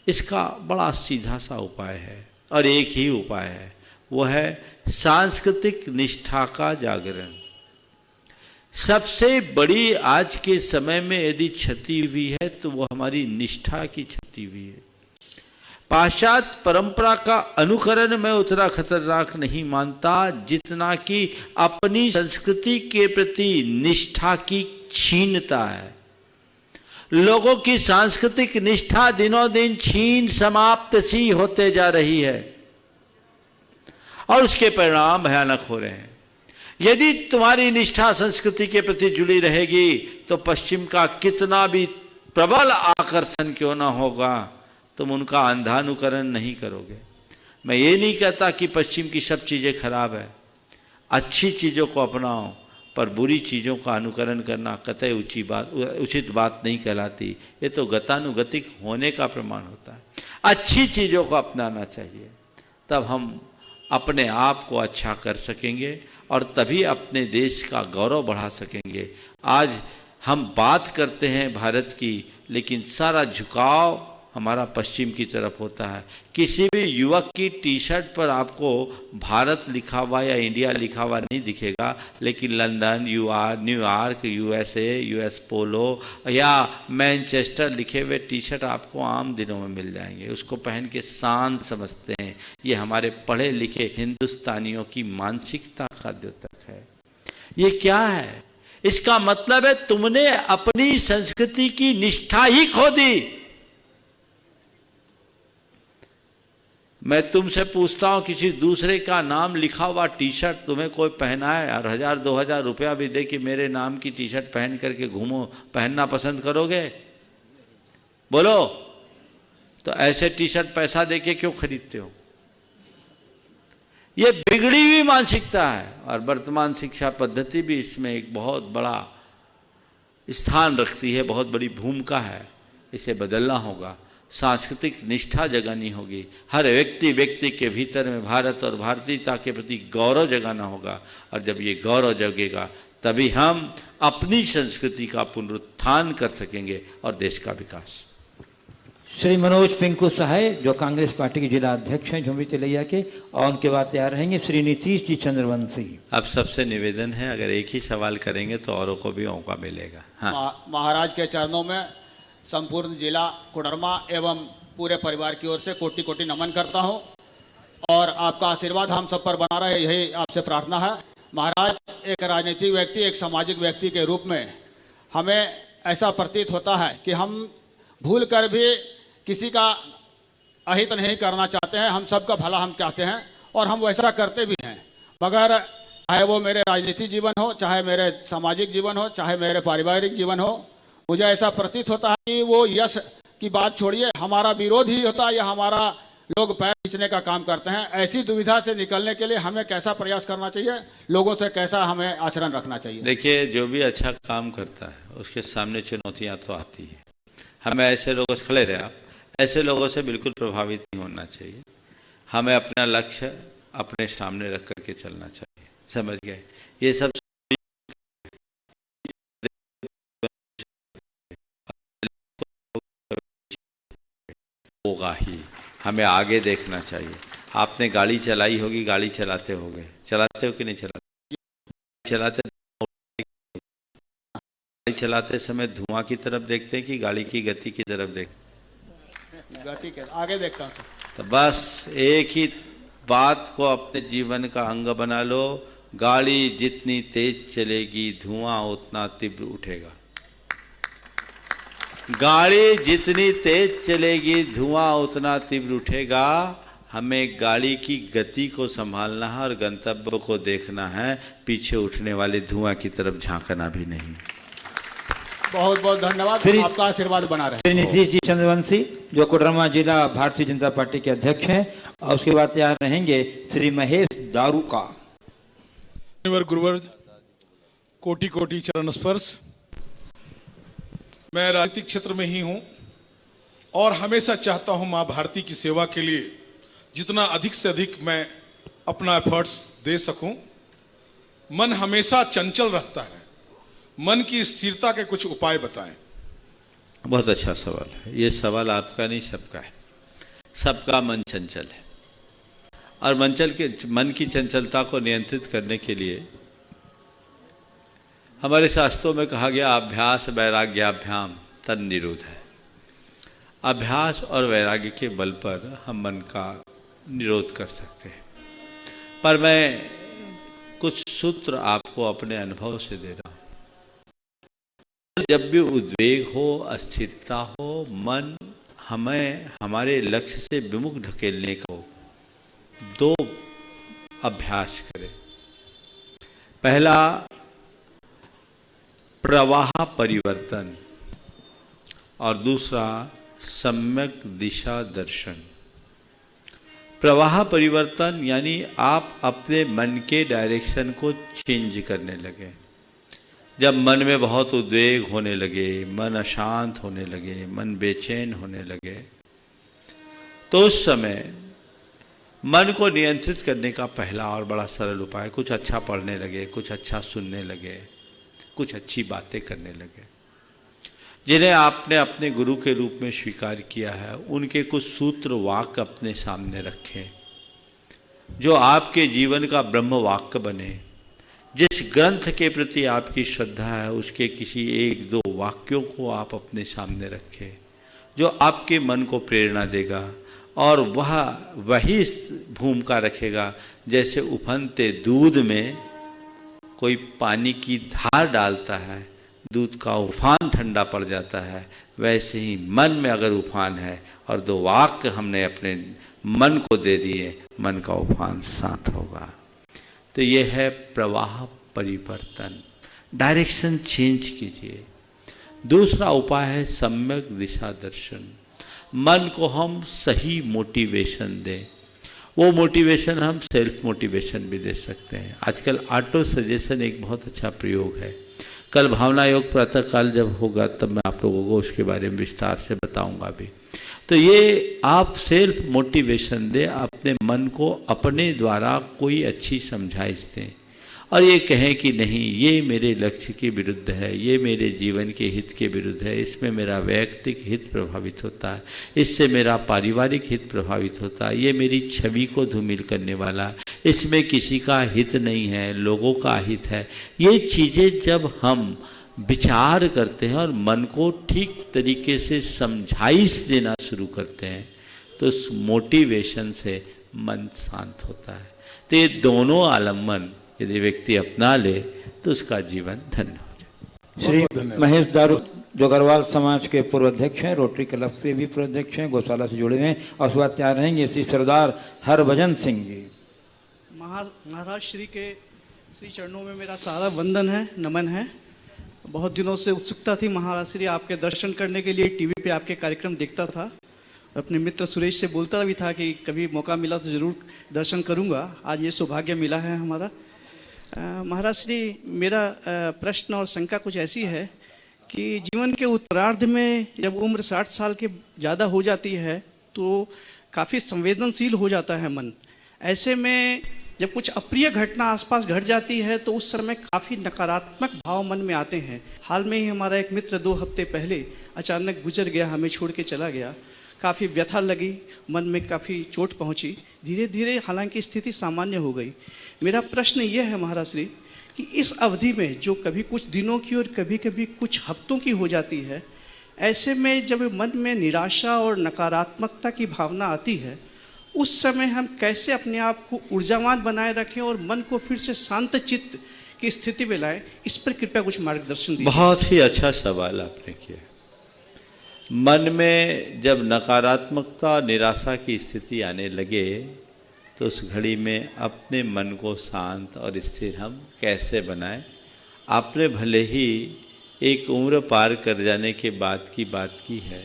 इसका बड़ा सीधा सा उपाय है और एक ही उपाय है, वो है सांस्कृतिक निष्ठा का जागरण। सबसे बड़ी आज के समय में यदि क्षति हुई है तो वो हमारी निष्ठा की क्षति हुई है। पाश्चात्य परंपरा का अनुकरण मैं उतना खतरनाक नहीं मानता जितना कि अपनी संस्कृति के प्रति निष्ठा की क्षीणता है। लोगों की सांस्कृतिक निष्ठा दिनों दिन क्षीण समाप्त सी होते जा रही है और उसके परिणाम भयानक हो रहे हैं। यदि तुम्हारी निष्ठा संस्कृति के प्रति जुड़ी रहेगी तो पश्चिम का कितना भी प्रबल आकर्षण क्यों ना होगा, तुम उनका अंधानुकरण नहीं करोगे। मैं ये नहीं कहता कि पश्चिम की सब चीज़ें खराब है, अच्छी चीज़ों को अपनाओ, पर बुरी चीज़ों का अनुकरण करना कतई उचित बात नहीं कहलाती। ये तो गतानुगतिक होने का प्रमाण होता है। अच्छी चीज़ों को अपनाना चाहिए, तब हम अपने आप को अच्छा कर सकेंगे और तभी अपने देश का गौरव बढ़ा सकेंगे। आज हम बात करते हैं भारत की, लेकिन सारा झुकाव हमारा पश्चिम की तरफ होता है। किसी भी युवक की टी शर्ट पर आपको भारत लिखा हुआ या इंडिया लिखा हुआ नहीं दिखेगा, लेकिन London, New York, USA, US Polo या मैनचेस्टर लिखे हुए टी शर्ट आपको आम दिनों में मिल जाएंगे। उसको पहन के शान समझते हैं। ये हमारे पढ़े लिखे हिंदुस्तानियों की मानसिकता का द्योतक है। ये क्या है? इसका मतलब है तुमने अपनी संस्कृति की निष्ठा ही खो दी। मैं तुमसे पूछता हूं, किसी दूसरे का नाम लिखा हुआ टी शर्ट तुम्हें कोई पहनाए और 1000-2000 रुपया भी दे कि मेरे नाम की टी शर्ट पहन करके घूमो, पहनना पसंद करोगे? बोलो। तो ऐसे टी शर्ट पैसा देके क्यों खरीदते हो? ये बिगड़ी हुई मानसिकता है और वर्तमान शिक्षा पद्धति भी इसमें एक बहुत बड़ा स्थान रखती है, बहुत बड़ी भूमिका है। इसे बदलना होगा। सांस्कृतिक निष्ठा जगानी होगी। हर व्यक्ति के भीतर में भारत और भारतीयता के प्रति गौरव जगाना होगा और जब ये गौरव जगेगा तभी हम अपनी संस्कृति का पुनरुत्थान कर सकेंगे और देश का विकास। श्री मनोज पिंकू सहाय जो कांग्रेस पार्टी के जिला अध्यक्ष हैं झुमरी तिलैया के, और उनके बाद तैयार रहेंगे श्री नीतीश जी चंद्रवंशी। अब सबसे निवेदन है, अगर एक ही सवाल करेंगे तो औरों को भी मौका मिलेगा। हाँ। महाराज के चरणों में संपूर्ण जिला कोडरमा एवं पूरे परिवार की ओर से कोटि कोटि नमन करता हूं और आपका आशीर्वाद हम सब पर बना रहे, यही आपसे प्रार्थना है। महाराज, एक राजनीतिक व्यक्ति, एक सामाजिक व्यक्ति के रूप में हमें ऐसा प्रतीत होता है कि हम भूल कर भी किसी का अहित नहीं करना चाहते हैं। हम सबका भला हम चाहते हैं और हम वैसा करते भी हैं, मगर चाहे वो मेरे राजनीतिक जीवन हो, चाहे मेरे सामाजिक जीवन हो, चाहे मेरे पारिवारिक जीवन हो, मुझे ऐसा प्रतीत होता है कि वो यश की बात छोड़िए, हमारा विरोध ही होता है या हमारा लोग पैर खींचने का काम करते हैं। ऐसी दुविधा से निकलने के लिए हमें कैसा प्रयास करना चाहिए, लोगों से कैसा हमें आचरण रखना चाहिए? देखिए, जो भी अच्छा काम करता है उसके सामने चुनौतियां तो आती है। हमें ऐसे लोगों से खड़े रहे, ऐसे लोगों से बिल्कुल प्रभावित नहीं होना चाहिए। हमें अपना लक्ष्य अपने सामने रख करके चलना चाहिए। समझ गए? ये सब होगा ही, हमें आगे देखना चाहिए। आपने गाड़ी चलाई होगी, गाड़ी चलाते होगे, चलाते हो कि नहीं चलाते? गाड़ी चलाते समय धुआं की तरफ देखते हैं कि गाड़ी की गति की तरफ देखते? गति के आगे देखता हूं। तो बस एक ही बात को अपने जीवन का अंग बना लो। गाड़ी जितनी तेज चलेगी धुआं उतना तीव्र उठेगा। गाड़ी जितनी तेज चलेगी धुआं उतना तीव्र उठेगा। हमें गाड़ी की गति को संभालना है और गंतव्य को देखना है, पीछे उठने वाले धुआं की तरफ झांकना भी नहीं। बहुत बहुत धन्यवाद, आपका आशीर्वाद बना रहे। श्री नीतीश जी चंद्रवंशी जो कोडरमा जिला भारतीय जनता पार्टी के अध्यक्ष हैं, और उसके बाद तैयार रहेंगे श्री महेश दारूका। गुरुवर, कोटि कोटि चरण स्पर्श। मैं राजनीतिक क्षेत्र में ही हूं और हमेशा चाहता हूं मां भारती की सेवा के लिए जितना अधिक से अधिक मैं अपना एफर्ट्स दे सकूं। मन हमेशा चंचल रहता है, मन की स्थिरता के कुछ उपाय बताएं। बहुत अच्छा सवाल है। ये सवाल आपका नहीं, सबका है। सबका मन चंचल है और मन की चंचलता को नियंत्रित करने के लिए हमारे शास्त्रों में कहा गया अभ्यास वैराग्याभ्याम तन निरोध है। अभ्यास और वैराग्य के बल पर हम मन का निरोध कर सकते हैं। पर मैं कुछ सूत्र आपको अपने अनुभव से दे रहा हूं। जब भी उद्वेग हो, अस्थिरता हो, मन हमें हमारे लक्ष्य से विमुख ढकेलने को दो अभ्यास करें। पहला प्रवाह परिवर्तन और दूसरा सम्यक दिशा दर्शन। प्रवाह परिवर्तन यानी आप अपने मन के डायरेक्शन को चेंज करने लगे। जब मन में बहुत उद्वेग होने लगे, मन अशांत होने लगे, मन बेचैन होने लगे, तो उस समय मन को नियंत्रित करने का पहला और बड़ा सरल उपाय, कुछ अच्छा पढ़ने लगे, कुछ अच्छा सुनने लगे, कुछ अच्छी बातें करने लगे। जिन्हें आपने अपने गुरु के रूप में स्वीकार किया है, उनके कुछ सूत्र वाक्य अपने सामने रखें जो आपके जीवन का ब्रह्म वाक्य बने। जिस ग्रंथ के प्रति आपकी श्रद्धा है, उसके किसी एक दो वाक्यों को आप अपने सामने रखें जो आपके मन को प्रेरणा देगा और वह वही भूमिका रखेगा जैसे उफनते दूध में कोई पानी की धार डालता है, दूध का उफान ठंडा पड़ जाता है। वैसे ही मन में अगर उफान है और दो वाक्य हमने अपने मन को दे दिए, मन का उफान शांत होगा। तो ये है प्रवाह परिवर्तन, डायरेक्शन चेंज कीजिए। दूसरा उपाय है सम्यक दिशा दर्शन। मन को हम सही मोटिवेशन दें। वो मोटिवेशन हम सेल्फ मोटिवेशन भी दे सकते हैं। आजकल ऑटो सजेशन एक बहुत अच्छा प्रयोग है। कल भावना योग प्रातःकाल जब होगा तब मैं आप लोगों को उसके बारे में विस्तार से बताऊंगा भी। तो ये आप सेल्फ मोटिवेशन दें, अपने मन को अपने द्वारा कोई अच्छी समझाइश दें और ये कहें कि नहीं, ये मेरे लक्ष्य के विरुद्ध है, ये मेरे जीवन के हित के विरुद्ध है, इसमें मेरा वैयक्तिक हित प्रभावित होता है, इससे मेरा पारिवारिक हित प्रभावित होता है, ये मेरी छवि को धूमिल करने वाला, इसमें किसी का हित नहीं है, लोगों का हित है। ये चीज़ें जब हम विचार करते हैं और मन को ठीक तरीके से समझाइश देना शुरू करते हैं तो उस मोटिवेशन से मन शांत होता है। तो ये दोनों आलम्बन यदि व्यक्ति अपना ले तो उसका जीवन धन्य हो जाए। श्री महेश दारू जो अग्रवाल समाज के पूर्व अध्यक्ष हैं, रोटरी क्लब से भी पूर्व अध्यक्ष हैं, गौशाला से जुड़े हैं और उसके बाद तैयार रहेंगे श्री सरदार हरभजन सिंह जी। महाराज श्री के श्री चरणों में मेरा सारा वंदन है, नमन है। बहुत दिनों से उत्सुकता थी महाराज श्री आपके दर्शन करने के लिए। टीवी पे आपके कार्यक्रम देखता था, अपने मित्र सुरेश से बोलता भी था कि कभी मौका मिला तो ज़रूर दर्शन करूंगा। आज ये सौभाग्य मिला है हमारा। महाराज श्री, मेरा प्रश्न और शंका कुछ ऐसी है कि जीवन के उत्तरार्ध में जब उम्र 60 साल के ज़्यादा हो जाती है तो काफ़ी संवेदनशील हो जाता है मन। ऐसे में जब कुछ अप्रिय घटना आसपास घट जाती है तो उस समय काफ़ी नकारात्मक भाव मन में आते हैं। हाल में ही हमारा एक मित्र 2 हफ्ते पहले अचानक गुजर गया, हमें छोड़ के चला गया। काफ़ी व्यथा लगी, मन में काफ़ी चोट पहुंची। धीरे धीरे हालांकि स्थिति सामान्य हो गई। मेरा प्रश्न यह है महाराज श्री कि इस अवधि में जो कभी कुछ दिनों की और कभी कभी कुछ हफ्तों की हो जाती है, ऐसे में जब मन में निराशा और नकारात्मकता की भावना आती है, उस समय हम कैसे अपने आप को ऊर्जावान बनाए रखें और मन को फिर से शांत चित्त की स्थिति में लाएं, इस पर कृपया कुछ मार्गदर्शन दीजिए। बहुत ही अच्छा सवाल आपने किया। मन में जब नकारात्मकता निराशा की स्थिति आने लगे तो उस घड़ी में अपने मन को शांत और स्थिर हम कैसे बनाएं। आपने भले ही एक उम्र पार कर जाने के बाद की बात की है,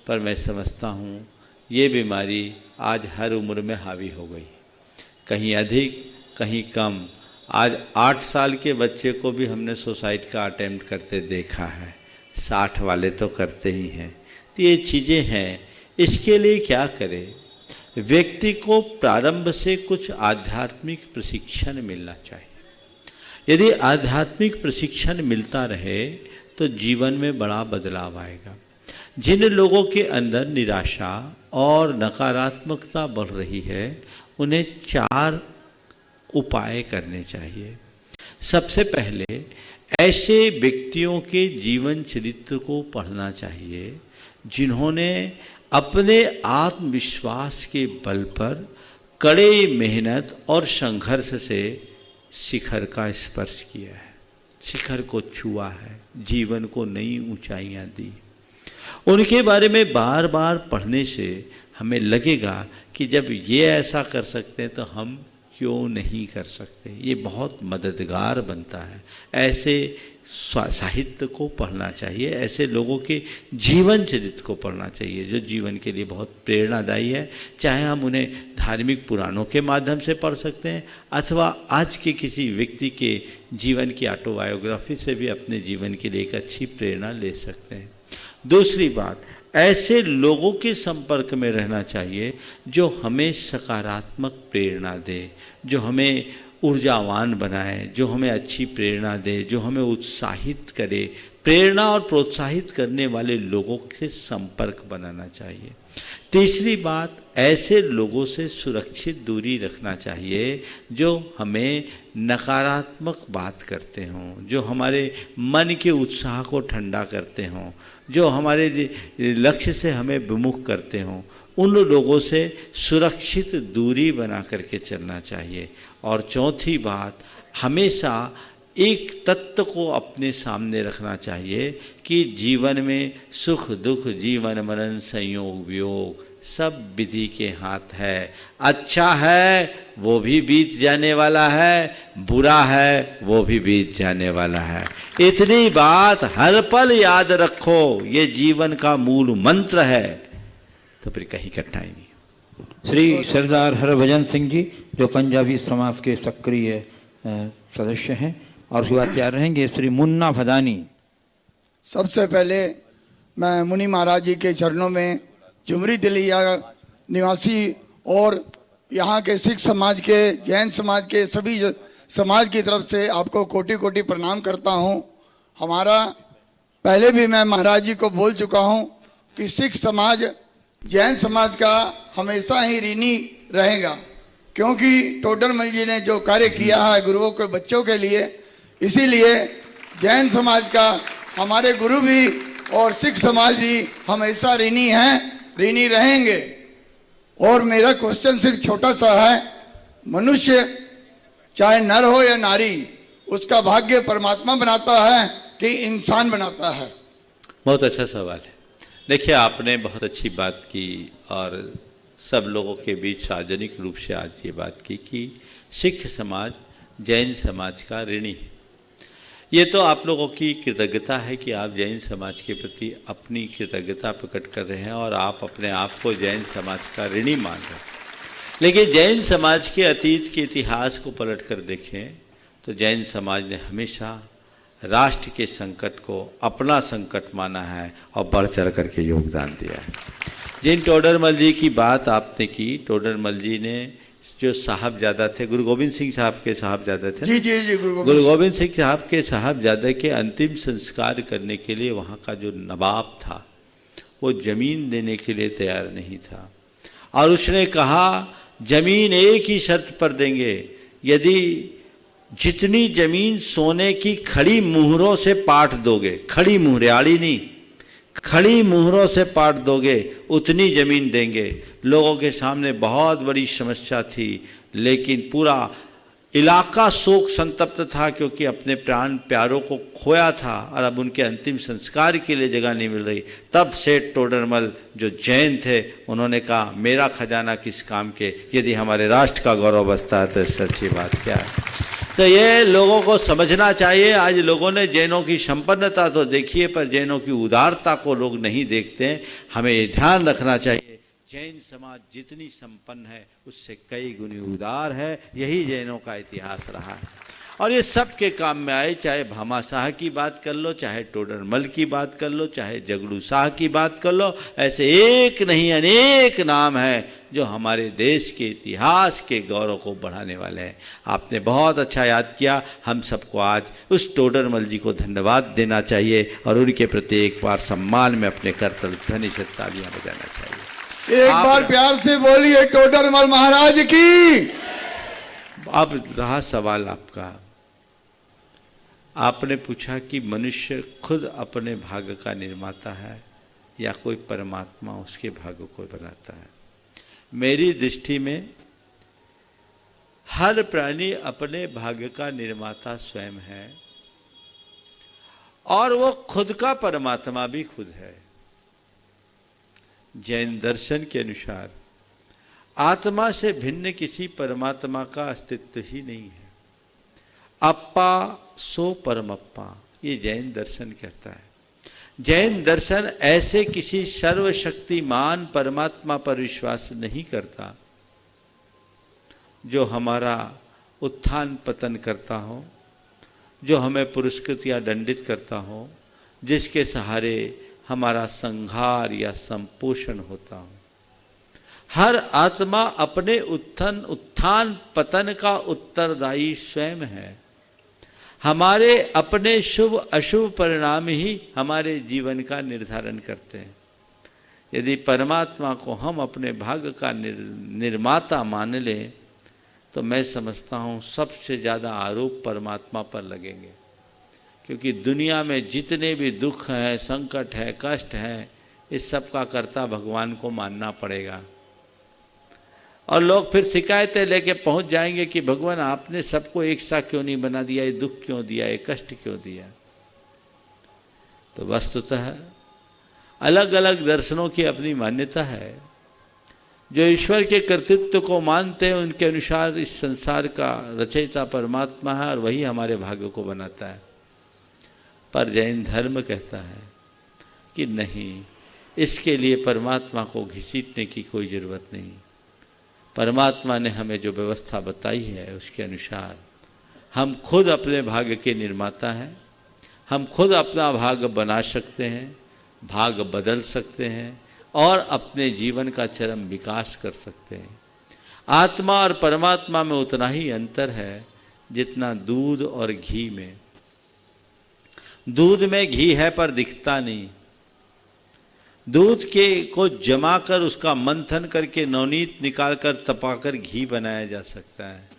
पर मैं समझता हूँ ये बीमारी आज हर उम्र में हावी हो गई, कहीं अधिक कहीं कम। आज 8 साल के बच्चे को भी हमने सुसाइड का अटेम्प्ट करते देखा है, 60 वाले तो करते ही हैं। तो ये चीज़ें हैं इसके लिए क्या करें? व्यक्ति को प्रारंभ से कुछ आध्यात्मिक प्रशिक्षण मिलना चाहिए। यदि आध्यात्मिक प्रशिक्षण मिलता रहे तो जीवन में बड़ा बदलाव आएगा। जिन लोगों के अंदर निराशा और नकारात्मकता बढ़ रही है, उन्हें 4 उपाय करने चाहिए। सबसे पहले ऐसे व्यक्तियों के जीवन चरित्र को पढ़ना चाहिए जिन्होंने अपने आत्मविश्वास के बल पर कड़े मेहनत और संघर्ष से शिखर का स्पर्श किया है, शिखर को छुआ है, जीवन को नई ऊंचाइयां दी। उनके बारे में बार बार पढ़ने से हमें लगेगा कि जब ये ऐसा कर सकते हैं तो हम क्यों नहीं कर सकते। ये बहुत मददगार बनता है। ऐसे साहित्य को पढ़ना चाहिए, ऐसे लोगों के जीवन चरित्र को पढ़ना चाहिए जो जीवन के लिए बहुत प्रेरणादायी है। चाहे हम उन्हें धार्मिक पुराणों के माध्यम से पढ़ सकते हैं अथवा आज के किसी व्यक्ति के जीवन की ऑटोबायोग्राफी से भी अपने जीवन के लिए एक अच्छी प्रेरणा ले सकते हैं। दूसरी बात, ऐसे लोगों के संपर्क में रहना चाहिए जो हमें सकारात्मक प्रेरणा दे, जो हमें ऊर्जावान बनाए, जो हमें अच्छी प्रेरणा दे, जो हमें उत्साहित करे। प्रेरणा और प्रोत्साहित करने वाले लोगों से संपर्क बनाना चाहिए। तीसरी बात, ऐसे लोगों से सुरक्षित दूरी रखना चाहिए जो हमें नकारात्मक बात करते हों, जो हमारे मन के उत्साह को ठंडा करते हों, जो हमारे लक्ष्य से हमें विमुख करते हों। उन लोगों से सुरक्षित दूरी बना करके चलना चाहिए। और चौथी बात, हमेशा एक तत्व को अपने सामने रखना चाहिए कि जीवन में सुख दुख, जीवन मरण, संयोग वियोग सब विधि के हाथ है। अच्छा है वो भी बीत जाने वाला है, बुरा है वो भी बीत जाने वाला है। इतनी बात हर पल याद रखो, ये जीवन का मूल मंत्र है, तो फिर कहीं कठिनाई नहीं। श्री सरदार हरभजन सिंह जी जो पंजाबी समाज के सक्रिय सदस्य हैं, और उसके बाद तैयार रहेंगे श्री मुन्ना भदानी। सबसे पहले मैं मुनि महाराज जी के चरणों में जुमरी दिलिया निवासी और यहाँ के सिख समाज के, जैन समाज के सभी समाज की तरफ से आपको कोटि कोटि प्रणाम करता हूँ। हमारा पहले भी मैं महाराज जी को बोल चुका हूँ कि सिख समाज जैन समाज का हमेशा ही ऋणी रहेगा, क्योंकि टोडरमल जी ने जो कार्य किया है गुरुओं के बच्चों के लिए, इसीलिए जैन समाज का हमारे गुरु भी और सिख समाज भी हमेशा ऋणी हैं, ऋणी रहेंगे। और मेरा क्वेश्चन सिर्फ छोटा सा है, मनुष्य चाहे नर हो या नारी, उसका भाग्य परमात्मा बनाता है कि इंसान बनाता है? बहुत अच्छा सवाल है। देखिए, आपने बहुत अच्छी बात की और सब लोगों के बीच सार्वजनिक रूप से आज ये बात की कि सिख समाज जैन समाज का ऋणी है। ये तो आप लोगों की कृतज्ञता है कि आप जैन समाज के प्रति अपनी कृतज्ञता प्रकट कर रहे हैं और आप अपने आप को जैन समाज का ऋणी मान रहे हैं। लेकिन जैन समाज के अतीत के इतिहास को पलट कर देखें तो जैन समाज ने हमेशा राष्ट्र के संकट को अपना संकट माना है और बढ़ चढ़ करके योगदान दिया है। जिन टोडरमल जी की बात आपने की, टोडरमल जी ने जो साहबजादा थे, गुरु गोविंद सिंह साहब के साहबजादा थे, जी जी जी, गुरु गोविंद सिंह साहब के साहबजादे के अंतिम संस्कार करने के लिए वहाँ का जो नवाब था वो जमीन देने के लिए तैयार नहीं था, और उसने कहा जमीन एक ही शर्त पर देंगे, यदि जितनी जमीन सोने की खड़ी मुहरों से पाट दोगे, खड़ी मुहरें, आड़ी नहीं, खड़ी मुहरों से पाट दोगे उतनी जमीन देंगे। लोगों के सामने बहुत बड़ी समस्या थी, लेकिन पूरा इलाका शोक संतप्त था क्योंकि अपने प्राण प्यारों को खोया था और अब उनके अंतिम संस्कार के लिए जगह नहीं मिल रही। तब सेठ टोडरमल जो जैन थे उन्होंने कहा मेरा खजाना किस काम के, यदि हमारे राष्ट्र का गौरव बसता है तो सच्ची बात क्या है। तो ये लोगों को समझना चाहिए। आज लोगों ने जैनों की संपन्नता तो देखी है पर जैनों की उदारता को लोग नहीं देखते हैं। हमें ये ध्यान रखना चाहिए, जैन समाज जितनी संपन्न है उससे कई गुनी उदार है। यही जैनों का इतिहास रहा है। और ये सब के काम में आए। चाहे भामा शाह की बात कर लो, चाहे टोडरमल की बात कर लो, चाहे जगड़ू शाह की बात कर लो, ऐसे एक नहीं अनेक नाम हैं जो हमारे देश के इतिहास के गौरव को बढ़ाने वाले हैं। आपने बहुत अच्छा याद किया। हम सबको आज उस टोडरमल जी को धन्यवाद देना चाहिए और उनके प्रति एक बार सम्मान में अपने करतल ध्वनि से तालियां बजाना चाहिए। एक बार प्यार से बोलिए टोडरमल महाराज की। अब रहा सवाल आपका, आपने पूछा कि मनुष्य खुद अपने भाग्य का निर्माता है या कोई परमात्मा उसके भाग्य को बनाता है। मेरी दृष्टि में हर प्राणी अपने भाग्य का निर्माता स्वयं है और वो खुद का परमात्मा भी खुद है। जैन दर्शन के अनुसार आत्मा से भिन्न किसी परमात्मा का अस्तित्व ही नहीं है। अप्पा सो परमप्पा, ये जैन दर्शन कहता है। जैन दर्शन ऐसे किसी सर्वशक्तिमान परमात्मा पर विश्वास नहीं करता जो हमारा उत्थान पतन करता हो, जो हमें पुरस्कृत या दंडित करता हो, जिसके सहारे हमारा संहार या संपोषण होता हो। हर आत्मा अपने उत्थान पतन का उत्तरदायी स्वयं है। हमारे अपने शुभ अशुभ परिणाम ही हमारे जीवन का निर्धारण करते हैं। यदि परमात्मा को हम अपने भाग्य का निर्माता मान लें तो मैं समझता हूँ सबसे ज़्यादा आरोप परमात्मा पर लगेंगे, क्योंकि दुनिया में जितने भी दुख हैं, संकट है, कष्ट है, इस सब का कर्ता भगवान को मानना पड़ेगा। और लोग फिर शिकायतें लेके पहुंच जाएंगे कि भगवान आपने सबको एक सा क्यों नहीं बना दिया, ये दुख क्यों दिया, ये कष्ट क्यों दिया। तो वस्तुतः अलग अलग दर्शनों की अपनी मान्यता है। जो ईश्वर के कर्तृत्व को मानते हैं उनके अनुसार इस संसार का रचयिता परमात्मा है और वही हमारे भाग्य को बनाता है। पर जैन धर्म कहता है कि नहीं, इसके लिए परमात्मा को घसीटने की कोई ज़रूरत नहीं। परमात्मा ने हमें जो व्यवस्था बताई है उसके अनुसार हम खुद अपने भाग्य के निर्माता हैं। हम खुद अपना भाग्य बना सकते हैं, भाग्य बदल सकते हैं और अपने जीवन का चरम विकास कर सकते हैं। आत्मा और परमात्मा में उतना ही अंतर है जितना दूध और घी में। दूध में घी है पर दिखता नहीं। दूध के को जमाकर उसका मंथन करके नवनीत निकालकर तपाकर घी बनाया जा सकता है।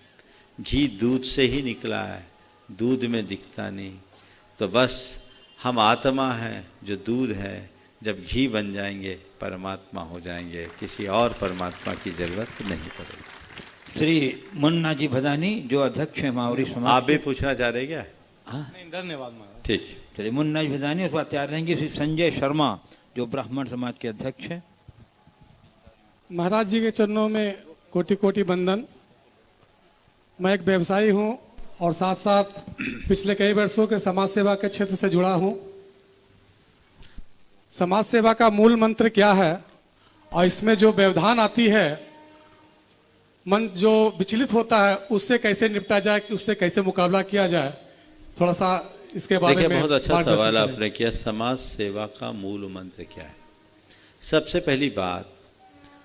घी दूध से ही निकला है, दूध में दिखता नहीं। तो बस हम आत्मा हैं जो दूध है, जब घी बन जाएंगे परमात्मा हो जाएंगे, किसी और परमात्मा की जरूरत नहीं पड़ेगी। श्री मुन्ना जी भदानी जो अध्यक्ष है मावरी समाज। आप भी पूछना चाह रहे क्या? हाँ, धन्यवाद महाराज। ठीक। चलिए, मुन्ना जी भदानी, उसके बाद तैयार रहेंगे श्री संजय शर्मा जो ब्राह्मण समाज के अध्यक्ष हैं। महाराज जी के चरणों में कोटि कोटि वंदन। मैं एक व्यवसायी हूं और साथ साथ पिछले कई वर्षों के समाज सेवा के क्षेत्र से जुड़ा हूं। समाज सेवा का मूल मंत्र क्या है और इसमें जो व्यवधान आती है, मन जो विचलित होता है, उससे कैसे निपटा जाए, उससे कैसे मुकाबला किया जाए, थोड़ा सा इसके बारे में। बहुत अच्छा सवाल आपने किया। समाज सेवा का मूल मंत्र क्या है? सबसे पहली बात,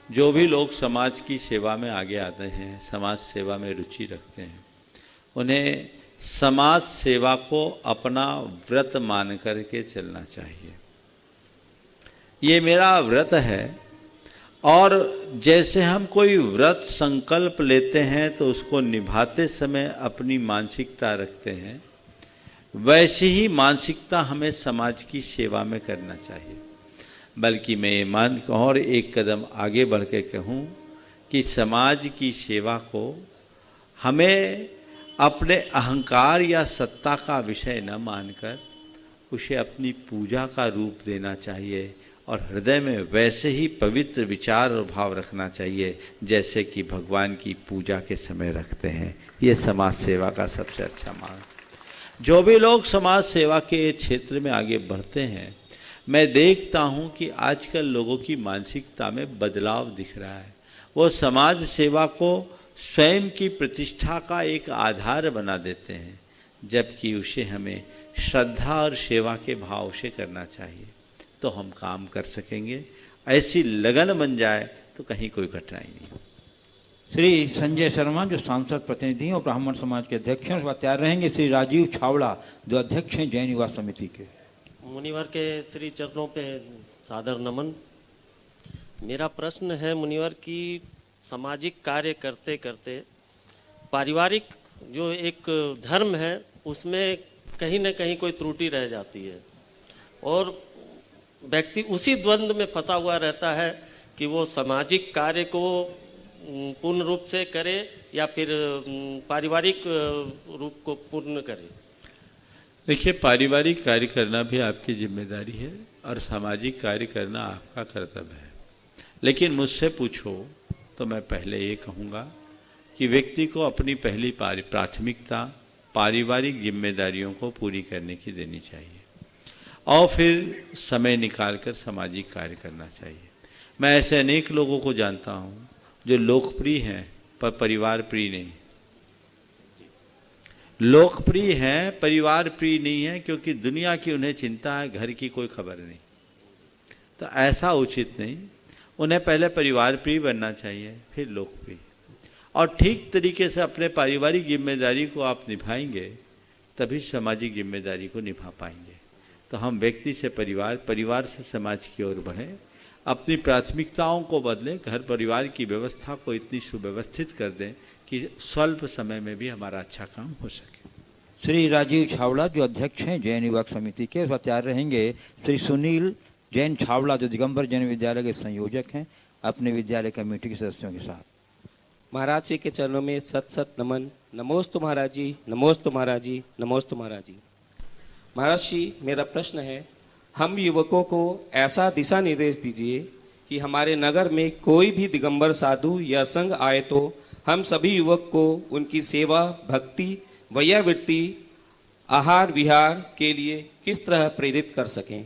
जो भी लोग समाज की सेवा में आगे आते हैं, समाज सेवा में रुचि रखते हैं, उन्हें समाज सेवा को अपना व्रत मान करके चलना चाहिए। ये मेरा व्रत है। और जैसे हम कोई व्रत संकल्प लेते हैं तो उसको निभाते समय अपनी मानसिकता रखते हैं, वैसी ही मानसिकता हमें समाज की सेवा में करना चाहिए। बल्कि मैं ये मान और एक कदम आगे बढ़ के कहूँ कि समाज की सेवा को हमें अपने अहंकार या सत्ता का विषय न मानकर उसे अपनी पूजा का रूप देना चाहिए और हृदय में वैसे ही पवित्र विचार और भाव रखना चाहिए जैसे कि भगवान की पूजा के समय रखते हैं। ये समाज सेवा का सबसे अच्छा मार्ग। जो भी लोग समाज सेवा के क्षेत्र में आगे बढ़ते हैं, मैं देखता हूँ कि आजकल लोगों की मानसिकता में बदलाव दिख रहा है। वो समाज सेवा को स्वयं की प्रतिष्ठा का एक आधार बना देते हैं। जबकि उसे हमें श्रद्धा और सेवा के भाव से करना चाहिए, तो हम काम कर सकेंगे। ऐसी लगन बन जाए तो कहीं कोई कठिनाई नहीं। श्री संजय शर्मा जो सांसद प्रतिनिधि हैं और ब्राह्मण समाज के अध्यक्ष हैं, उसके तैयार रहेंगे श्री राजीव छावड़ा जो अध्यक्ष हैं जैन युवा समिति के। मुनिवर के श्री चरणों पे सादर नमन। मेरा प्रश्न है मुनिवर की सामाजिक कार्य करते करते पारिवारिक जो एक धर्म है उसमें कहीं ना कहीं कोई त्रुटि रह जाती है और व्यक्ति उसी द्वंद्व में फंसा हुआ रहता है कि वो सामाजिक कार्य को पूर्ण रूप से करे या फिर पारिवारिक रूप को पूर्ण करे। देखिए, पारिवारिक कार्य करना भी आपकी जिम्मेदारी है और सामाजिक कार्य करना आपका कर्तव्य है। लेकिन मुझसे पूछो तो मैं पहले ये कहूँगा कि व्यक्ति को अपनी पहली प्राथमिकता पारिवारिक जिम्मेदारियों को पूरी करने की देनी चाहिए और फिर समय निकालकर सामाजिक कार्य करना चाहिए। मैं ऐसे अनेक लोगों को जानता हूँ जो लोकप्रिय हैं पर परिवार प्रिय नहीं। लोकप्रिय हैं, परिवार प्रिय नहीं है, क्योंकि दुनिया की उन्हें चिंता है, घर की कोई खबर नहीं। तो ऐसा उचित नहीं, उन्हें पहले परिवार प्रिय बनना चाहिए फिर लोकप्रिय। और ठीक तरीके से अपने पारिवारिक जिम्मेदारी को आप निभाएंगे तभी सामाजिक जिम्मेदारी को निभा पाएंगे। तो हम व्यक्ति से परिवार, परिवार से समाज की ओर बढ़ें, अपनी प्राथमिकताओं को बदलें, घर परिवार की व्यवस्था को इतनी सुव्यवस्थित कर दें कि स्वल्प समय में भी हमारा अच्छा काम हो सके। श्री राजीव छावड़ा जो अध्यक्ष हैं जैन युवक समिति के, उसका तैयार रहेंगे श्री सुनील जैन छावड़ा जो दिगंबर जैन विद्यालय के संयोजक हैं अपने विद्यालय कमेटी के सदस्यों के साथ। महाराज जी के चरणों में सत सत नमन। नमोस्तु महाराज जी, नमोस्तु महाराज जी, नमोस्तु महाराज जी। महाराज जी, मेरा प्रश्न है, हम युवकों को ऐसा दिशा निर्देश दीजिए कि हमारे नगर में कोई भी दिगंबर साधु या संघ आए तो हम सभी युवक को उनकी सेवा, भक्ति, वैयावृत्ति, आहार विहार के लिए किस तरह प्रेरित कर सकें।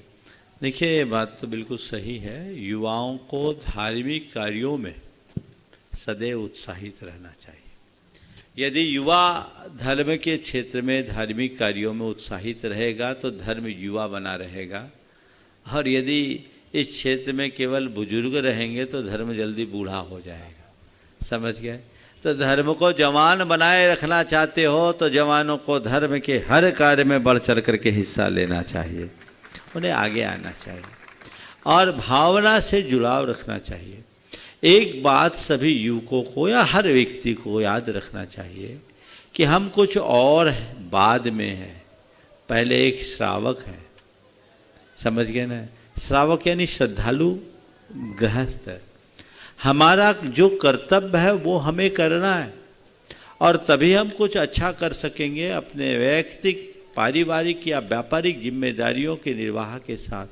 देखिए, ये बात तो बिल्कुल सही है। युवाओं को धार्मिक कार्यों में सदैव उत्साहित रहना चाहिए। यदि युवा धर्म के क्षेत्र में धार्मिक कार्यों में उत्साहित रहेगा तो धर्म युवा बना रहेगा, और यदि इस क्षेत्र में केवल बुजुर्ग रहेंगे तो धर्म जल्दी बूढ़ा हो जाएगा। समझ गए? तो धर्म को जवान बनाए रखना चाहते हो तो जवानों को धर्म के हर कार्य में बढ़ चढ़ करके हिस्सा लेना चाहिए, उन्हें आगे आना चाहिए और भावना से जुड़ाव रखना चाहिए। एक बात सभी युवकों को या हर व्यक्ति को याद रखना चाहिए कि हम कुछ और बाद में हैं, पहले एक श्रावक है। समझ गए ना? श्रावक यानी श्रद्धालु गृहस्थ है। हमारा जो कर्तव्य है वो हमें करना है और तभी हम कुछ अच्छा कर सकेंगे अपने वैयक्तिक, पारिवारिक या व्यापारिक जिम्मेदारियों के निर्वाह के साथ।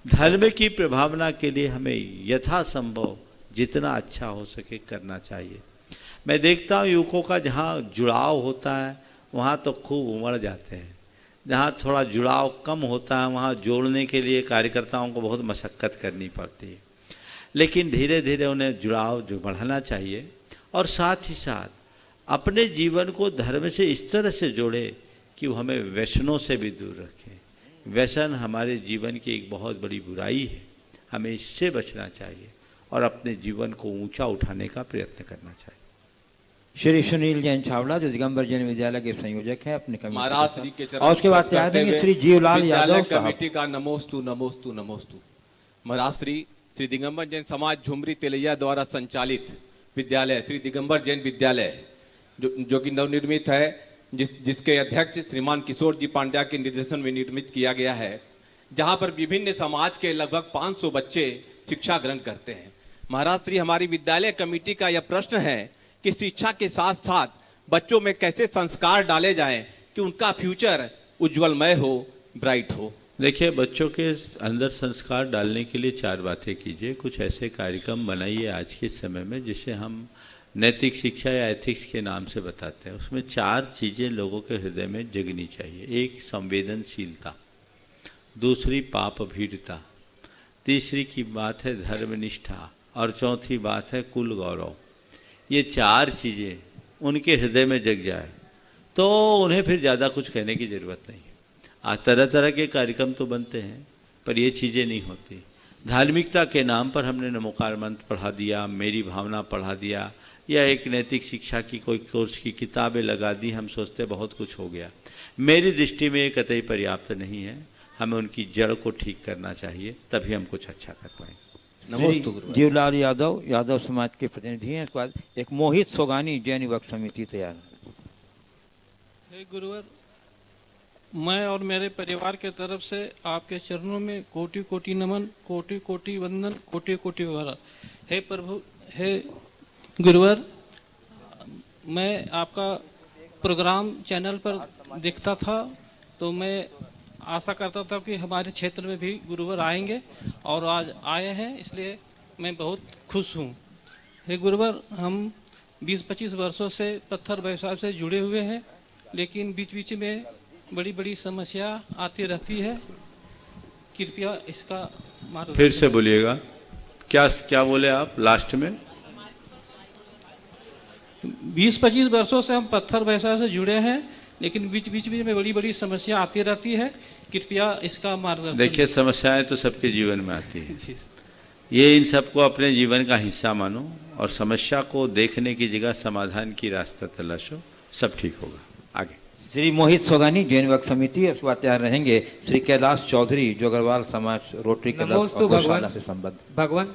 धर्म की प्रभावना के लिए हमें यथासंभव जितना अच्छा हो सके करना चाहिए। मैं देखता हूँ युवकों का जहाँ जुड़ाव होता है वहाँ तो खूब उमड़ जाते हैं, जहाँ थोड़ा जुड़ाव कम होता है वहाँ जोड़ने के लिए कार्यकर्ताओं को बहुत मशक्क़त करनी पड़ती है। लेकिन धीरे धीरे उन्हें जुड़ाव जो बढ़ाना चाहिए और साथ ही साथ अपने जीवन को धर्म से इस तरह से जोड़े कि वो हमें व्यसनों से भी दूर रखें। व्यसन हमारे जीवन की एक बहुत बड़ी बुराई है, हमें इससे बचना चाहिए और अपने जीवन को ऊंचा उठाने का प्रयत्न करना चाहिए। श्री सुनील जैन छावड़ा जो दिगंबर जैन विद्यालय के संयोजक हैं अपने कमेटी महाराज श्री के चरण और उसके बाद तैयार रहेंगे श्री जीवलाल यादव कमेटी का नमोस्तु नमोस्तु नमोस्तु। महाराज श्री दिगंबर जैन समाज झुमरी तेलैया द्वारा संचालित विद्यालय श्री दिगंबर जैन विद्यालय जो कि नवनिर्मित है, जिसके अध्यक्ष श्रीमान किशोर जी पांड्या के निर्देशन में निर्मित किया गया है, जहां पर विभिन्न समाज के लगभग 500 बच्चे शिक्षा ग्रहण करते हैं। महाराज श्री, हमारी विद्यालय कमेटी का यह प्रश्न है कि शिक्षा के साथ साथ बच्चों में कैसे संस्कार डाले जाएं कि उनका फ्यूचर उज्जवलमय हो, ब्राइट हो। देखिए, बच्चों के अंदर संस्कार डालने के लिए 4 बातें कीजिए। कुछ ऐसे कार्यक्रम बनाइए आज के समय में जिसे हम नैतिक शिक्षा या एथिक्स के नाम से बताते हैं। उसमें 4 चीज़ें लोगों के हृदय में जगनी चाहिए। एक, संवेदनशीलता। दूसरी, पाप भीरता। तीसरी की बात है धर्मनिष्ठा और चौथी बात है कुल गौरव। ये 4 चीज़ें उनके हृदय में जग जाए तो उन्हें फिर ज़्यादा कुछ कहने की ज़रूरत नहीं है। आज तरह तरह के कार्यक्रम तो बनते हैं, पर ये चीज़ें नहीं होती। धार्मिकता के नाम पर हमने नमोकार मंत्र पढ़ा दिया, मेरी भावना पढ़ा दिया, या एक नैतिक शिक्षा की कोई कोर्स की किताबें लगा दी, हम सोचते बहुत कुछ हो गया। मेरी दृष्टि में ये कतई पर्याप्त नहीं है। हमें उनकी जड़ को ठीक करना चाहिए, तभी हम कुछ अच्छा कर पाएंगे। नमस्ते। जीवलाल यादव, यादव समाज के प्रतिनिधि हैं। इसके बाद एक मोहित सोगानी, जैन युवक समिति तैयार। हे गुरुवर, मैं और मेरे परिवार के तरफ से आपके चरणों में कोटि कोटि नमन, कोटि कोटि वंदन, कोटि कोटि वरा। हे प्रभु, हे गुरुवर, मैं आपका प्रोग्राम चैनल पर देखता था, तो मैं आशा करता था कि हमारे क्षेत्र में भी गुरुवर आएंगे, और आज आए हैं, इसलिए मैं बहुत खुश हूँ। हे गुरुवर, हम 20-25 वर्षों से पत्थर व्यवसाय से जुड़े हुए हैं, लेकिन बीच बीच में बड़ी बड़ी समस्या आती रहती है। कृपया इसका मार्गदर्शन। फिर से बोलिएगा, क्या क्या बोले आप लास्ट में? 20-25 वर्षों से हम पत्थर व्यवसाय से जुड़े हैं, लेकिन बीच बीच में बड़ी बड़ी समस्या आती रहती है। कृपया इसका मार्गदर्शन। देखिए, समस्याएं तो सबके जीवन में आती है। ये इन सबको अपने जीवन का हिस्सा मानो, और समस्या को देखने की जगह समाधान की रास्ता तलाशो, सब ठीक होगा। आगे श्री मोहित सोगानी, जैन युवक समिति। उसके बाद तैयार रहेंगे श्री कैलाश चौधरी, जो अग्रवाल समाज रोटरी क्लब गौशाला से संबद्ध। भगवान,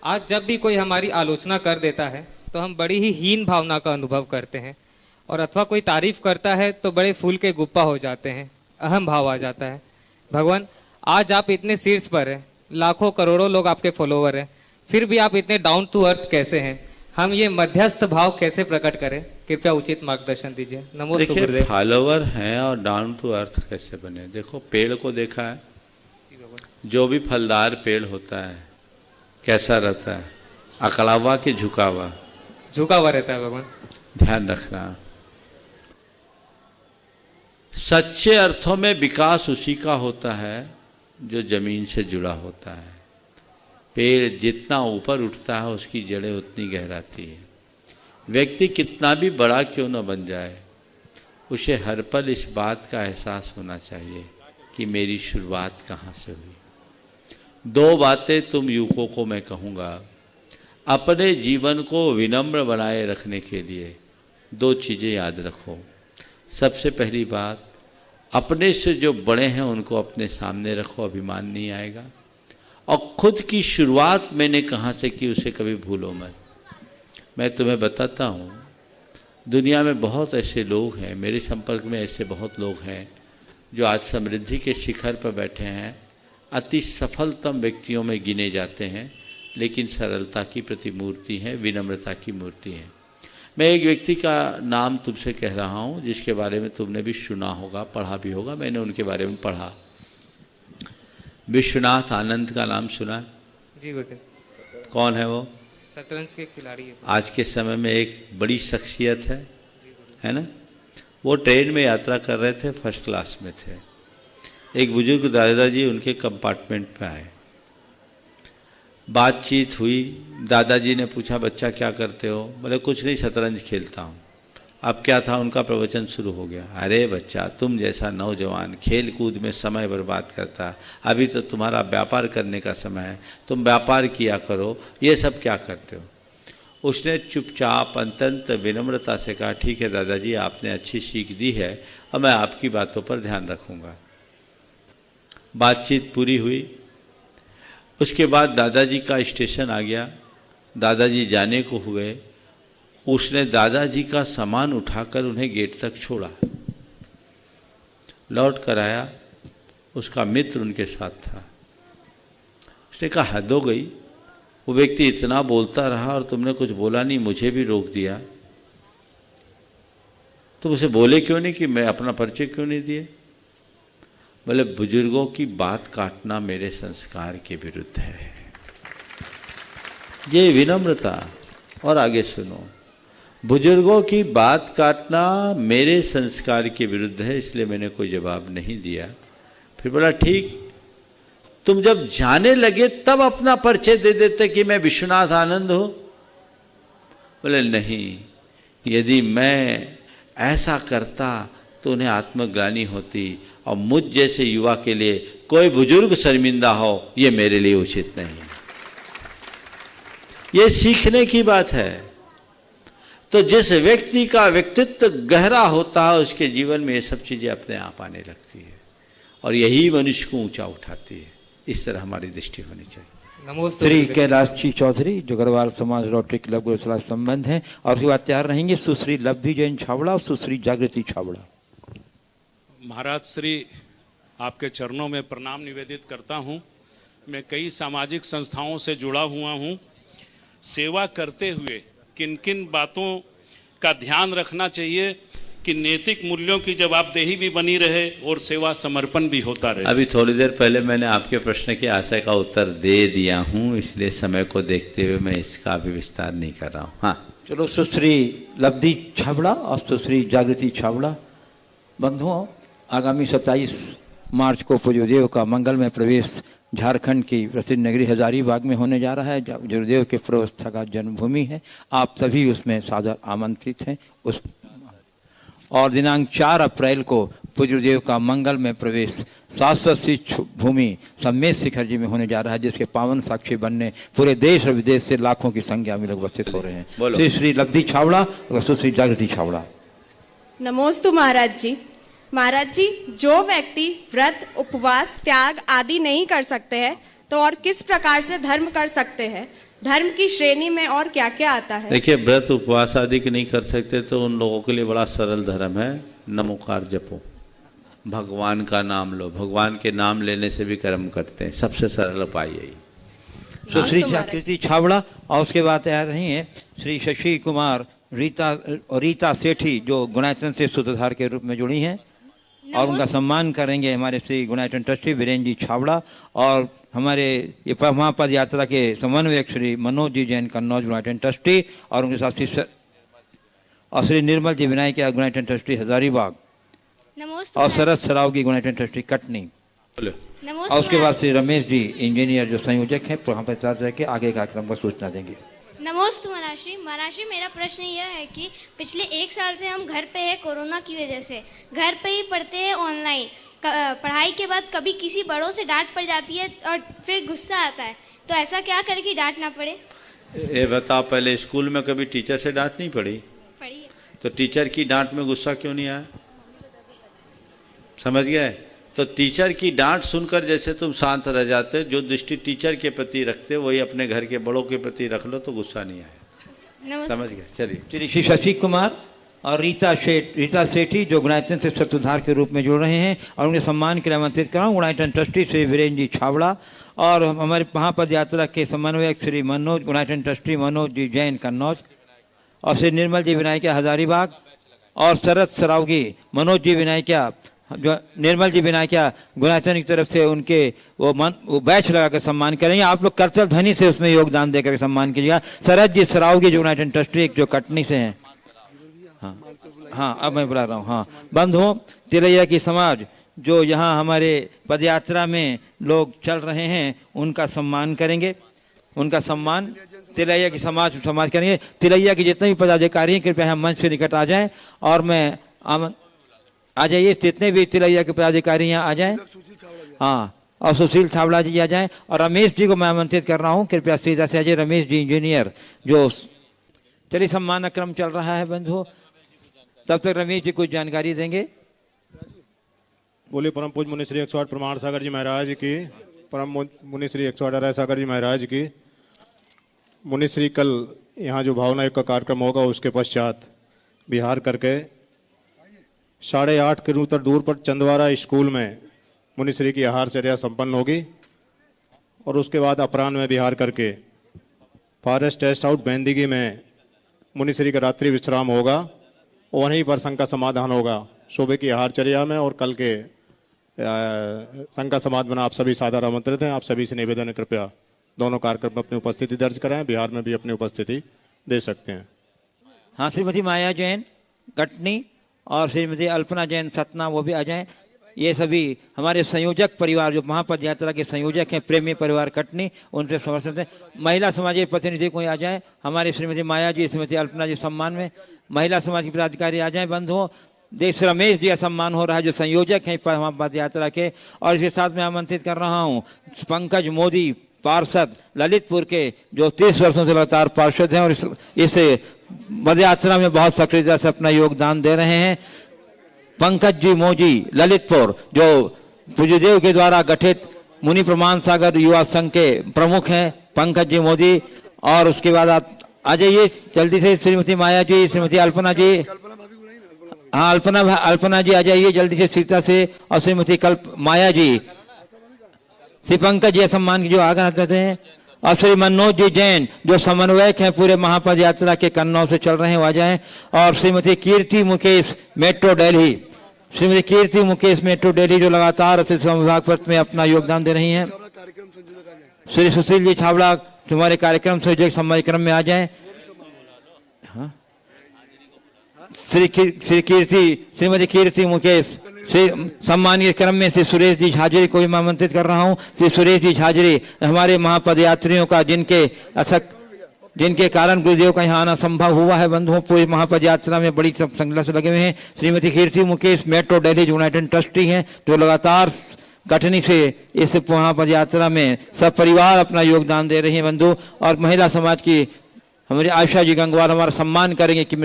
आज जब भी कोई हमारी आलोचना कर देता है तो हम बड़ी ही हीन भावना का अनुभव करते हैं, और अथवा कोई तारीफ करता है तो बड़े फूल के गुप्पा हो जाते हैं, अहम भाव आ जाता है। भगवान, आज आप इतने शीर्ष पर हैं, लाखों करोड़ों लोग आपके फॉलोवर हैं, फिर भी आप इतने डाउन टू अर्थ कैसे हैं? हम ये मध्यस्थ भाव कैसे प्रकट करें? कृपया उचित मार्गदर्शन दीजिए। नमोस्तु गुरुदेव। देखिए, फॉलोवर हैं और डाउन टू अर्थ कैसे बने? देखो, पेड़ को देखा है, जो भी फलदार पेड़ होता है कैसा रहता है? अकड़ा हुआ कि झुका हुआ? झुका हुआ रहता है भगवान। ध्यान रखना, सच्चे अर्थों में विकास उसी का होता है जो जमीन से जुड़ा होता है। पेड़ जितना ऊपर उठता है, उसकी जड़ें उतनी गहराती है। व्यक्ति कितना भी बड़ा क्यों न बन जाए, उसे हर पल इस बात का एहसास होना चाहिए कि मेरी शुरुआत कहाँ से हुई। दो बातें तुम युवकों को मैं कहूँगा, अपने जीवन को विनम्र बनाए रखने के लिए दो चीज़ें याद रखो। सबसे पहली बात, अपने से जो बड़े हैं उनको अपने सामने रखो, अभिमान नहीं आएगा। और खुद की शुरुआत मैंने कहाँ से की उसे कभी भूलो मत। मैं तुम्हें बताता हूँ, दुनिया में बहुत ऐसे लोग हैं, मेरे संपर्क में ऐसे बहुत लोग हैं जो आज समृद्धि के शिखर पर बैठे हैं, अति सफलतम व्यक्तियों में गिने जाते हैं, लेकिन सरलता की प्रतिमूर्ति हैं, विनम्रता की मूर्ति हैं। मैं एक व्यक्ति का नाम तुमसे कह रहा हूँ जिसके बारे में तुमने भी सुना होगा, पढ़ा भी होगा। मैंने उनके बारे में पढ़ा। विश्वनाथ आनंद का नाम सुना? जी गुरुदेव। कौन है वो? शतरंज के खिलाड़ी है। आज के समय में एक बड़ी शख्सियत है ना। वो ट्रेन में यात्रा कर रहे थे, फर्स्ट क्लास में थे। एक बुजुर्ग दादाजी उनके कंपार्टमेंट पे आए, बातचीत हुई। दादाजी ने पूछा, बच्चा क्या करते हो? बोले, कुछ नहीं, शतरंज खेलता हूँ। अब क्या था, उनका प्रवचन शुरू हो गया। अरे बच्चा, तुम जैसा नौजवान खेल कूद में समय बर्बाद करता, अभी तो तुम्हारा व्यापार करने का समय है, तुम व्यापार किया करो, ये सब क्या करते हो? उसने चुपचाप अत्यंत विनम्रता से कहा, ठीक है दादाजी, आपने अच्छी सीख दी है और मैं आपकी बातों पर ध्यान रखूँगा। बातचीत पूरी हुई। उसके बाद दादाजी का स्टेशन आ गया, दादाजी जाने को हुए। उसने दादाजी का सामान उठाकर उन्हें गेट तक छोड़ा, लौट कर आया। उसका मित्र उनके साथ था। उसने कहा, हद हो गई, वो व्यक्ति इतना बोलता रहा और तुमने कुछ बोला नहीं, मुझे भी रोक दिया। तुम उसे बोले क्यों नहीं कि मैं अपना परिचय क्यों नहीं दिए? बोले, बुजुर्गों की बात काटना मेरे संस्कार के विरुद्ध है। ये विनम्रता। और आगे सुनो, बुजुर्गों की बात काटना मेरे संस्कार के विरुद्ध है, इसलिए मैंने कोई जवाब नहीं दिया। फिर बोला, ठीक, तुम जब जाने लगे तब अपना परिचय दे देते कि मैं विश्वनाथ आनंद हूं। बोले, नहीं, यदि मैं ऐसा करता तो उन्हें आत्मग्लानि होती, और मुझ जैसे युवा के लिए कोई बुजुर्ग शर्मिंदा हो ये मेरे लिए उचित नहीं है। ये सीखने की बात है। तो जिस व्यक्ति का व्यक्तित्व गहरा होता है उसके जीवन में ये सब चीजें अपने आप आने लगती है, और यही मनुष्य को ऊंचा उठाती है। इस तरह हमारी दृष्टि होनी चाहिए। श्री कैलाश जी चौधरी जो गढ़वाल समाज रोटरी क्लब गुरुसला संबंध हैं, और उसके बाद तैयार रहेंगे सुश्री लब्धि जैन छावड़ा और सुश्री जागृति छावड़ा। महाराज श्री आपके चरणों में प्रणाम निवेदित करता हूं। मैं कई सामाजिक संस्थाओं से जुड़ा हुआ हूं। सेवा करते हुए किन किन बातों का ध्यान रखना चाहिए कि नैतिक मूल्यों की जवाबदेही भी बनी रहे और सेवा समर्पण भी होता रहे। अभी थोड़ी देर पहले मैंने आपके प्रश्न के आशय का उत्तर दे दिया हूं, इसलिए समय को देखते हुए मैं इसका अभी विस्तार नहीं कर रहा हूं। हाँ, चलो सुश्री लब्धि छावड़ा और सुश्री जागृति छावड़ा। बंधुओं, आगामी 27 मार्च को पूज्य गुरुदेव का मंगलमय प्रवेश झारखंड की प्रसिद्ध नगरी हजारीबाग में होने जा रहा है। गुरुदेव के प्रवस्था का जन्मभूमि है। आप सभी उसमें सादर आमंत्रित हैं। और दिनांक 4 अप्रैल को पूज्य गुरुदेव का मंगलमय प्रवेश शाश्वत शिक्ष भूमि सम्मेद शिखर जी में होने जा रहा है, जिसके पावन साक्षी बनने पूरे देश और विदेश से लाखों की संख्या में लोग उपस्थित हो रहे हैं। श्री लब्धि छावड़ा और सुश्री जागृति छावड़ा। नमोस्तु महाराज जी। महाराज जी, जो व्यक्ति व्रत, उपवास, त्याग आदि नहीं कर सकते हैं तो और किस प्रकार से धर्म कर सकते हैं? धर्म की श्रेणी में और क्या क्या आता है? देखिए, व्रत उपवास आदि के नहीं कर सकते तो उन लोगों के लिए बड़ा सरल धर्म है, नमोकार जपो, भगवान का नाम लो। भगवान के नाम लेने से भी कर्म करते हैं। सबसे सरल उपाय यही। सुश्री जागृति छावड़ा और उसके बाद तैयार रही हैं श्री शशि कुमार रीता सेठी जो गुणायतन से सूत्रधार के रूप में जुड़ी हैं, और उनका सम्मान करेंगे हमारे श्री गुणायतन ट्रस्टी वीरेंद्र जी छावड़ा, और हमारे ये महापद यात्रा के समन्वयक श्री मनोज जी जैन कन्नौज गुणायतन ट्रस्टी, और उनके साथ और श्री निर्मल जी विनायक गुणायतन ट्रस्टी हजारीबाग, और शरद सरावगी गुणायतन ट्रस्टी कटनी, और उसके बाद श्री रमेश जी इंजीनियर जो संयोजक हैं वहाँ पर रह के आगे कार्यक्रम का सूचना देंगे। नमस्ते महाराष्ट्री। महाराष्ट्री, मेरा प्रश्न यह है कि पिछले 1 साल से हम घर पे हैं, कोरोना की वजह से घर पे ही पढ़ते हैं ऑनलाइन। पढ़ाई के बाद कभी किसी बड़ों से डांट पड़ जाती है और फिर गुस्सा आता है, तो ऐसा क्या करें कि डांट ना पड़े? ये बताओ, पहले स्कूल में कभी टीचर से डांट नहीं पड़ी? पड़ी है। तो टीचर की डांट में गुस्सा क्यों नहीं आया? समझ गए? तो टीचर की डांट सुनकर जैसे तुम शांत रह जाते, जो दृष्टि टीचर के प्रति रखते वही अपने घर के बड़ों के प्रति रख लो तो गुस्सा नहीं आए। समझ गए? चलिए। श्री शशि कुमार और रीता सेठी जो गुणायतन से सूत्रधार के रूप में जुड़ रहे हैं, और उनके सम्मान के लिए आमंत्रित कर रहा हूँ गुणायतन ट्रस्टी श्री वीरेंद्र जी छावड़ा, और हमारे महापद यात्रा के समन्वयक श्री मनोज गुणायतन ट्रस्टी मनोज जी जैन कन्नौज, और श्री निर्मल जी विनायक हजारीबाग, और शरद सरावगी मनोज जी विनायक जो निर्मल जी विनायका गुणायतन की तरफ से उनके वो बैच लगाकर सम्मान करेंगे। आप लोग करतल ध्वनि से उसमें योगदान देकर सम्मान कीजिएगा। शरद जी सरावगी जो गुणायतन ट्रस्टी जो कटनी से हैं। हाँ, अब मैं बुला रहा हूँ। हाँ, बंधुओं, तिलैया की समाज जो यहाँ हमारे पदयात्रा में लोग चल रहे हैं उनका सम्मान करेंगे। उनका सम्मान तिलैया की समाज करेंगे। तिलैया के जितने भी पदाधिकारी हैं कृपया हम मंच के निकट आ जाएं, और मैं आ जाइए, जितने भी तिलैया के पदाधिकारी यहाँ आ जाएं। हाँ, और सुशील छावड़ा जी आ जाएं, और रमेश जी को मैं आमंत्रित कर रहा हूँ, कृपया सीधा से आ जाइए। रमेश जी इंजीनियर जो चलिए सम्मान क्रम चल रहा है बंधु, तब तक रमेश जी कुछ जानकारी देंगे। बोले परम पूज्य मुनि श्री 108 प्रमाण सागर जी महाराज की, परम मुनि श्री 118 सागर जी महाराज की। मुनि श्री कल यहाँ जो भावना योग का कार्यक्रम होगा उसके पश्चात बिहार करके 8.5 किलोमीटर दूर पर चंदवारा स्कूल में मुनिश्री की आहारचर्या संपन्न होगी, और उसके बाद अपराह्न में बिहार करके फॉरेस्ट रेस्ट हाउस बेंदिगी में मुनिश्री का रात्रि विश्राम होगा, और वहीं पर संघ का समाधान होगा सुबह की आहारचर्या में, और कल के संघ का समाधान आप सभी सादर आमंत्रित हैं। आप सभी से निवेदन है कृपया दोनों कार्यक्रम में अपनी उपस्थिति दर्ज कराएं। बिहार में भी अपनी उपस्थिति दे सकते हैं। हाँ, श्रीमती माया जैन कटनी और श्रीमती अल्पना जैन सतना वो भी आ जाएं। ये सभी हमारे संयोजक परिवार जो महापद यात्रा के संयोजक हैं, प्रेमी परिवार कटनी, उनसे समर्थित हैं। महिला समाज के प्रतिनिधि कोई आ जाए, हमारी श्रीमती माया जी, श्रीमती अल्पना जी सम्मान में। महिला समाज के पदाधिकारी आ जाएं बंधुओं। देश रमेश जी का सम्मान हो रहा है जो संयोजक हैं पद यात्रा के, और इसके साथ मैं आमंत्रित कर रहा हूं पंकज मोदी पार्षद ललितपुर के, जो 30 वर्षों से लगातार पार्षद हैं और इस पद यात्रा में बहुत सक्रियता से अपना योगदान दे रहे हैं। पंकज जी मोदी ललितपुर, जो पूज्यदेव के द्वारा गठित मुनि प्रमाण सागर युवा संघ के प्रमुख हैं पंकज जी मोदी। और उसके बाद आप आ जाइए जल्दी से श्रीमती माया जी, श्रीमती अल्पना जी, हाँ अल्पना जी आ जाइए जल्दी से सीता से, और श्रीमती माया जी, श्री पंकज जी सम्मान की जो आगे आते हैं, और श्री मनोज जी जैन जो समन्वयक हैं पूरे महापद यात्रा के कन्नौज से चल रहे हैं, वो आ जाएं। और श्रीमती कीर्ति मुकेश मेट्रो दिल्ली, श्रीमती कीर्ति मुकेश मेट्रो दिल्ली जो लगातार विभाग पथ में अपना योगदान दे रही हैं। श्री सुशील जी छावड़ा तुम्हारे कार्यक्रम संयोजक सम्मान क्रम में आ जाएं। हाँ श्रीमती कीर्ति मुकेश, श्री सम्मानीय क्रम में श्री सुरेश जी झाजरी को भी मैं आमंत्रित कर रहा हूं। श्री सुरेश जी झाजरी हमारे महापदयात्रियों का जिनके कारण गुरुदेव का यहाँ आना संभव हुआ है बंधुओं, पूरी महापद यात्रा में बड़ी संख्या से लगे हुए हैं। Shrimati Kirti Mukesh metro Delhi united trustee हैं जो लगातार कटनी से इस महापद यात्रा में सब परिवार अपना योगदान दे रही हैं बंधु। और महिला समाज की हमारी आशा जी गंगवार हमारा सम्मान करेंगे कि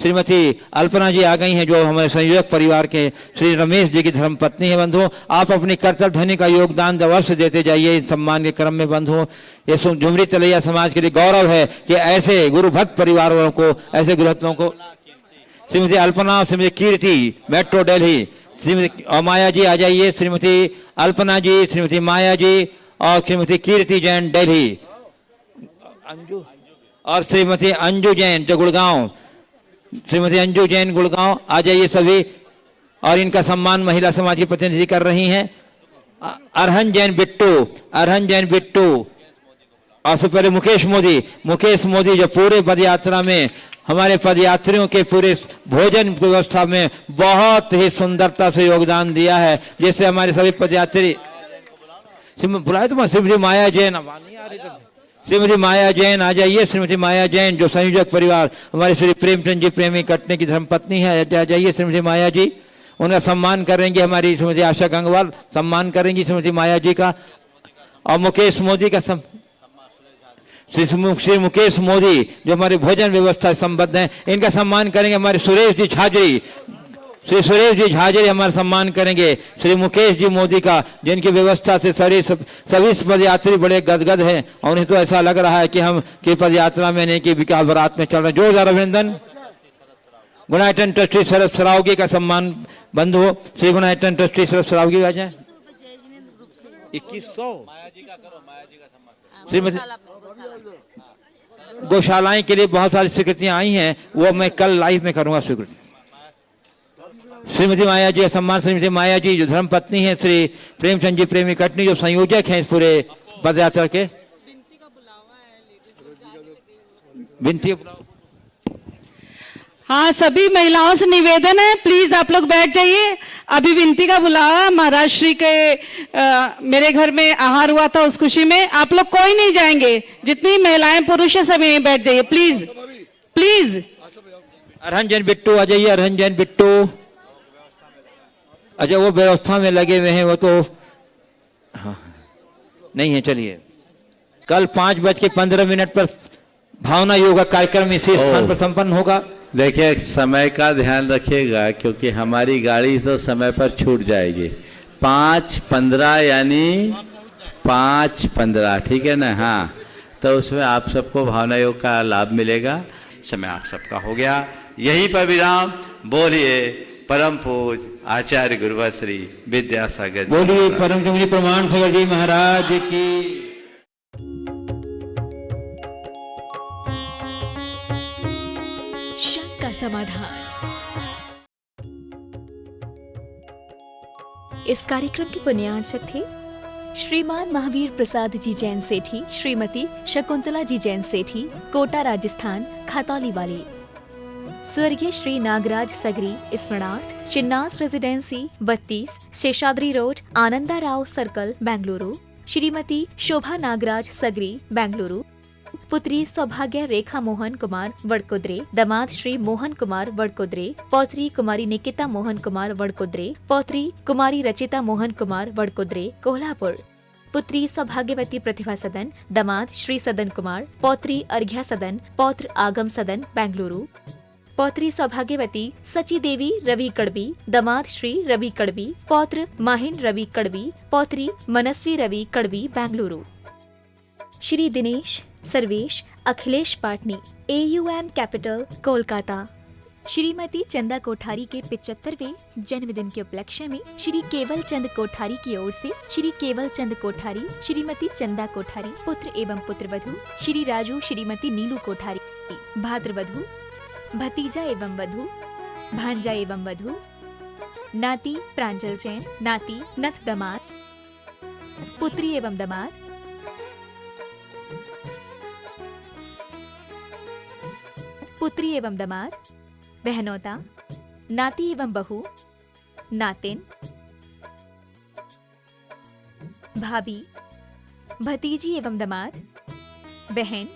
श्रीमती अल्पना जी आ गई हैं जो हमारे संयोजक परिवार के श्री रमेश जी की धर्मपत्नी है बंधुओं। आप अपनी कर्तव्य ध्वनि का योगदान अवश्य देते जाइए इस सम्मान के क्रम में बंधुओं। ये झुमरी तलैया समाज के लिए गौरव है कि ऐसे गुरु भक्त परिवार वालों को, ऐसे गुरुभक्तों को, श्रीमती अल्पना, श्रीमती कीर्ति मेट्रो दिल्ली, श्रीमती माया जी आ जाइए, श्रीमती अल्पना जी, श्रीमती माया जी और श्रीमती कीर्ति जैन दिल्ली, अंजू और श्रीमती अंजू जैन जो गुड़गांव, श्रीमती अंजू जैन गुड़गांव आ जाइए सभी। और इनका सम्मान महिला समाज की प्रतिनिधि कर रही हैं अरहन जैन बिट्टू, और सबसे पहले मुकेश मोदी जो पूरे पद यात्रा में हमारे पदयात्रियों के पूरे भोजन व्यवस्था में बहुत ही सुंदरता से योगदान दिया है, जिससे हमारे सभी पदयात्री बुलाए तो श्रीमती माया जैन, श्रीमती माया जैन आ जाइए। श्रीमती माया जैन जो संयोजक परिवार हमारे श्री प्रेमचंद जी प्रेमी कटने की धर्मपत्नी है, आ जाइए श्रीमती माया जी, उनका सम्मान करेंगे। हमारी श्रीमती आशा गंगवार सम्मान करेंगी श्रीमती माया जी का। और मुकेश मोदी का श्री मुकेश मोदी जो हमारे भोजन व्यवस्था से संबद्ध हैं, इनका सम्मान करेंगे। हमारे सुरेश जी झाजरी, श्री सुरेश जी झाजरी हमारा सम्मान करेंगे। श्री मुकेश जी मोदी का जिनकी व्यवस्था से सभी पदयात्री बड़े गदगद हैं, और उन्हें तो ऐसा लग रहा है कि हम कि पदयात्रा में नहीं कि विकास बारात में चल रहे हैं। जोरदार अभिनंदन। गुणायतन ट्रस्टी शरद सरावगी का सम्मान बंद हो। श्री गुणायतन ट्रस्टी शरद सरावगी आ जाए। 2100 श्रीमती गौशालाएं के लिए बहुत सारी स्वीकृतियां आई हैं, वो मैं कल लाइव में करूंगा स्वीकृति। श्रीमती माया जी का सम्मान, श्रीमती माया जी जो धर्मपत्नी है श्री प्रेमचंद जी प्रेमी कटनी जो संयोजक हैं इस पूरे पदयात्रा के। विनती हाँ, सभी महिलाओं से निवेदन है प्लीज आप लोग बैठ जाइए। अभी विनती का बुलावा महाराज श्री के मेरे घर में आहार हुआ था, उस खुशी में आप लोग कोई नहीं जाएंगे, जितनी महिलाएं पुरुष है सभी यहीं बैठ जाइए प्लीज प्लीज। अरहन जैन बिट्टू आ जाइए, अरहन जैन बिट्टू। अच्छा वो व्यवस्था में लगे हुए हैं, वो तो हाँ नहीं है। चलिए कल 5:15 पर भावना योगा कार्यक्रम इसी स्थान पर संपन्न होगा। देखिए समय का ध्यान रखिएगा क्योंकि हमारी गाड़ी तो समय पर छूट जाएगी। 5:15 यानी 5:15, ठीक है ना? हाँ, तो उसमें आप सबको भावना योग का लाभ मिलेगा। समय आप सबका हो गया, यहीं पर विराम। बोलिए परम पूज आचार्य गुरुवर श्री विद्यासागर जी, बोलिए परम पूज्य प्रमाण सागर जी महाराज की। शक का समाधान। इस कार्यक्रम के पुण्यार्चक थे श्रीमान महावीर प्रसाद जी जैन सेठी, श्रीमती शकुंतला जी जैन सेठी, कोटा राजस्थान खतौली वाली। स्वर्गीय श्री नागराज सगरी स्मरणार्थ, Chinnas residency 32 Seshadri road, Ananda Rao circle, Bengaluru. Shrimati Shobha Nagaraj Sagari, Bengaluru. पुत्री सौभाग्य रेखा मोहन कुमार वडकोद्रे, दामाद श्री मोहन कुमार वडकोद्रे, पौत्री कुमारी निकिता मोहन कुमार वडकोद्रे, पौत्री कुमारी रचिता मोहन कुमार वडकोद्रे, कोल्हापुर। पुत्री सौभाग्यवती प्रतिभा सदन, दामाद श्री सदन कुमार, पौत्री अर्घ्या सदन, पौत्र आगम सदन, बेंगलुरु। पौत्री सौभाग्यवती सची देवी रवि कड़बी, दामाद श्री रवि कड़बी, पौत्र माहिन रवि कड़बी, पौत्री मनस्वी रवि कड़बी, बेंगलुरु। Shri Dinesh Sarvesh Akhilesh Patni, AUM capital, Kolkata. श्रीमती चंदा कोठारी के 75वें जन्मदिन के उपलक्ष्य में श्री केवल चंद कोठारी की ओर से श्री केवल चंद कोठारी, श्रीमती चंदा कोठारी, पुत्र एवं पुत्रवधू श्री राजू श्रीमती नीलू कोठारी, भाद्रवधू भतीजा एवं वधू, भांजा एवं वधू, नाती प्रांजल जैन, नाती नथ दमाद, पुत्री एवं दमाद, पुत्री एवं दमाद, बहनोता, नाती एवं बहू, नातिन, भाभी, भतीजी एवं दमाद, बहन,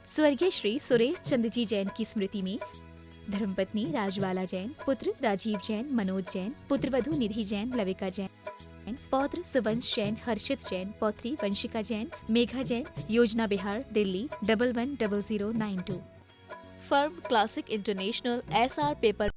स्वर्गीय श्री सुरेश चंद जी जैन की स्मृति में धर्मपत्नी राजबाला जैन, पुत्र राजीव जैन, मनोज जैन, पुत्रवधू निधि जैन, लविका जैन, पौत्र सुवंश जैन, हर्षित जैन, पौत्री वंशिका जैन, मेघा जैन, योजना Bihar, Delhi 110092। Firm classic international SR paper